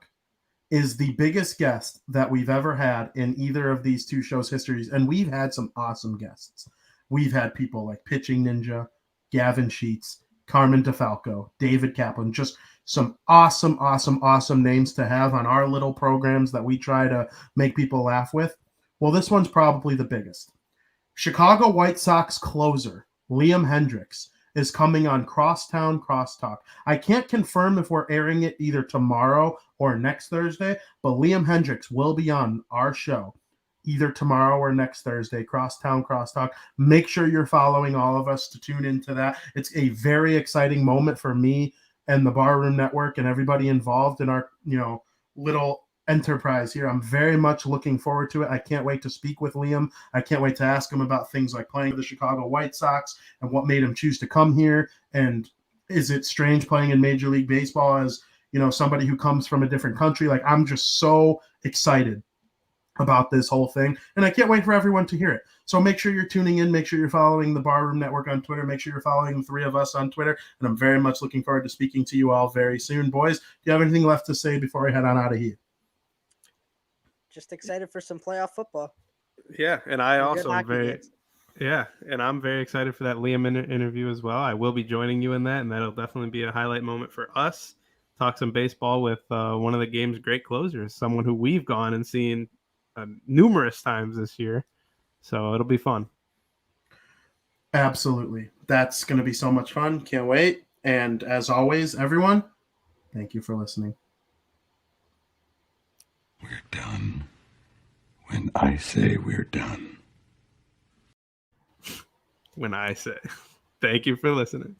is the biggest guest that we've ever had in either of these two shows' histories. And we've had some awesome guests. We've had people like Pitching Ninja, Gavin Sheets, Carmen DeFalco, David Kaplan, just some awesome names to have on our little programs that we try to make people laugh with. Well, this one's probably the biggest. Chicago White Sox closer, Liam Hendriks, is coming on Crosstown Crosstalk. I can't confirm if we're airing it either tomorrow or next Thursday, but Liam Hendriks will be on our show either tomorrow or next Thursday, Crosstown Crosstalk. Make sure you're following all of us to tune into that. It's a very exciting moment for me and the Barroom Network and everybody involved in our, little enterprise here. I'm very much looking forward to it. I can't wait to speak with Liam. I can't wait to ask him about things like playing for the Chicago White Sox and what made him choose to come here. And is it strange playing in Major League Baseball as, somebody who comes from a different country? Like, I'm just so excited about this whole thing, and I can't wait for everyone to hear it. So make sure you're tuning in. Make sure you're following the Barroom Network on Twitter. Make sure you're following the three of us on Twitter, and I'm very much looking forward to speaking to you all very soon. Boys, do you have anything left to say before I head on out of here? Just excited for some playoff football. Yeah, and I'm very excited for that Liam interview as well. I will be joining you in that, and that'll definitely be a highlight moment for us. Talk some baseball with one of the game's great closers, someone who we've gone and seen numerous times this year. So it'll be fun. Absolutely. That's going to be so much fun. Can't wait. And as always, everyone, thank you for listening. We're done when I say we're done. When I say, thank you for listening.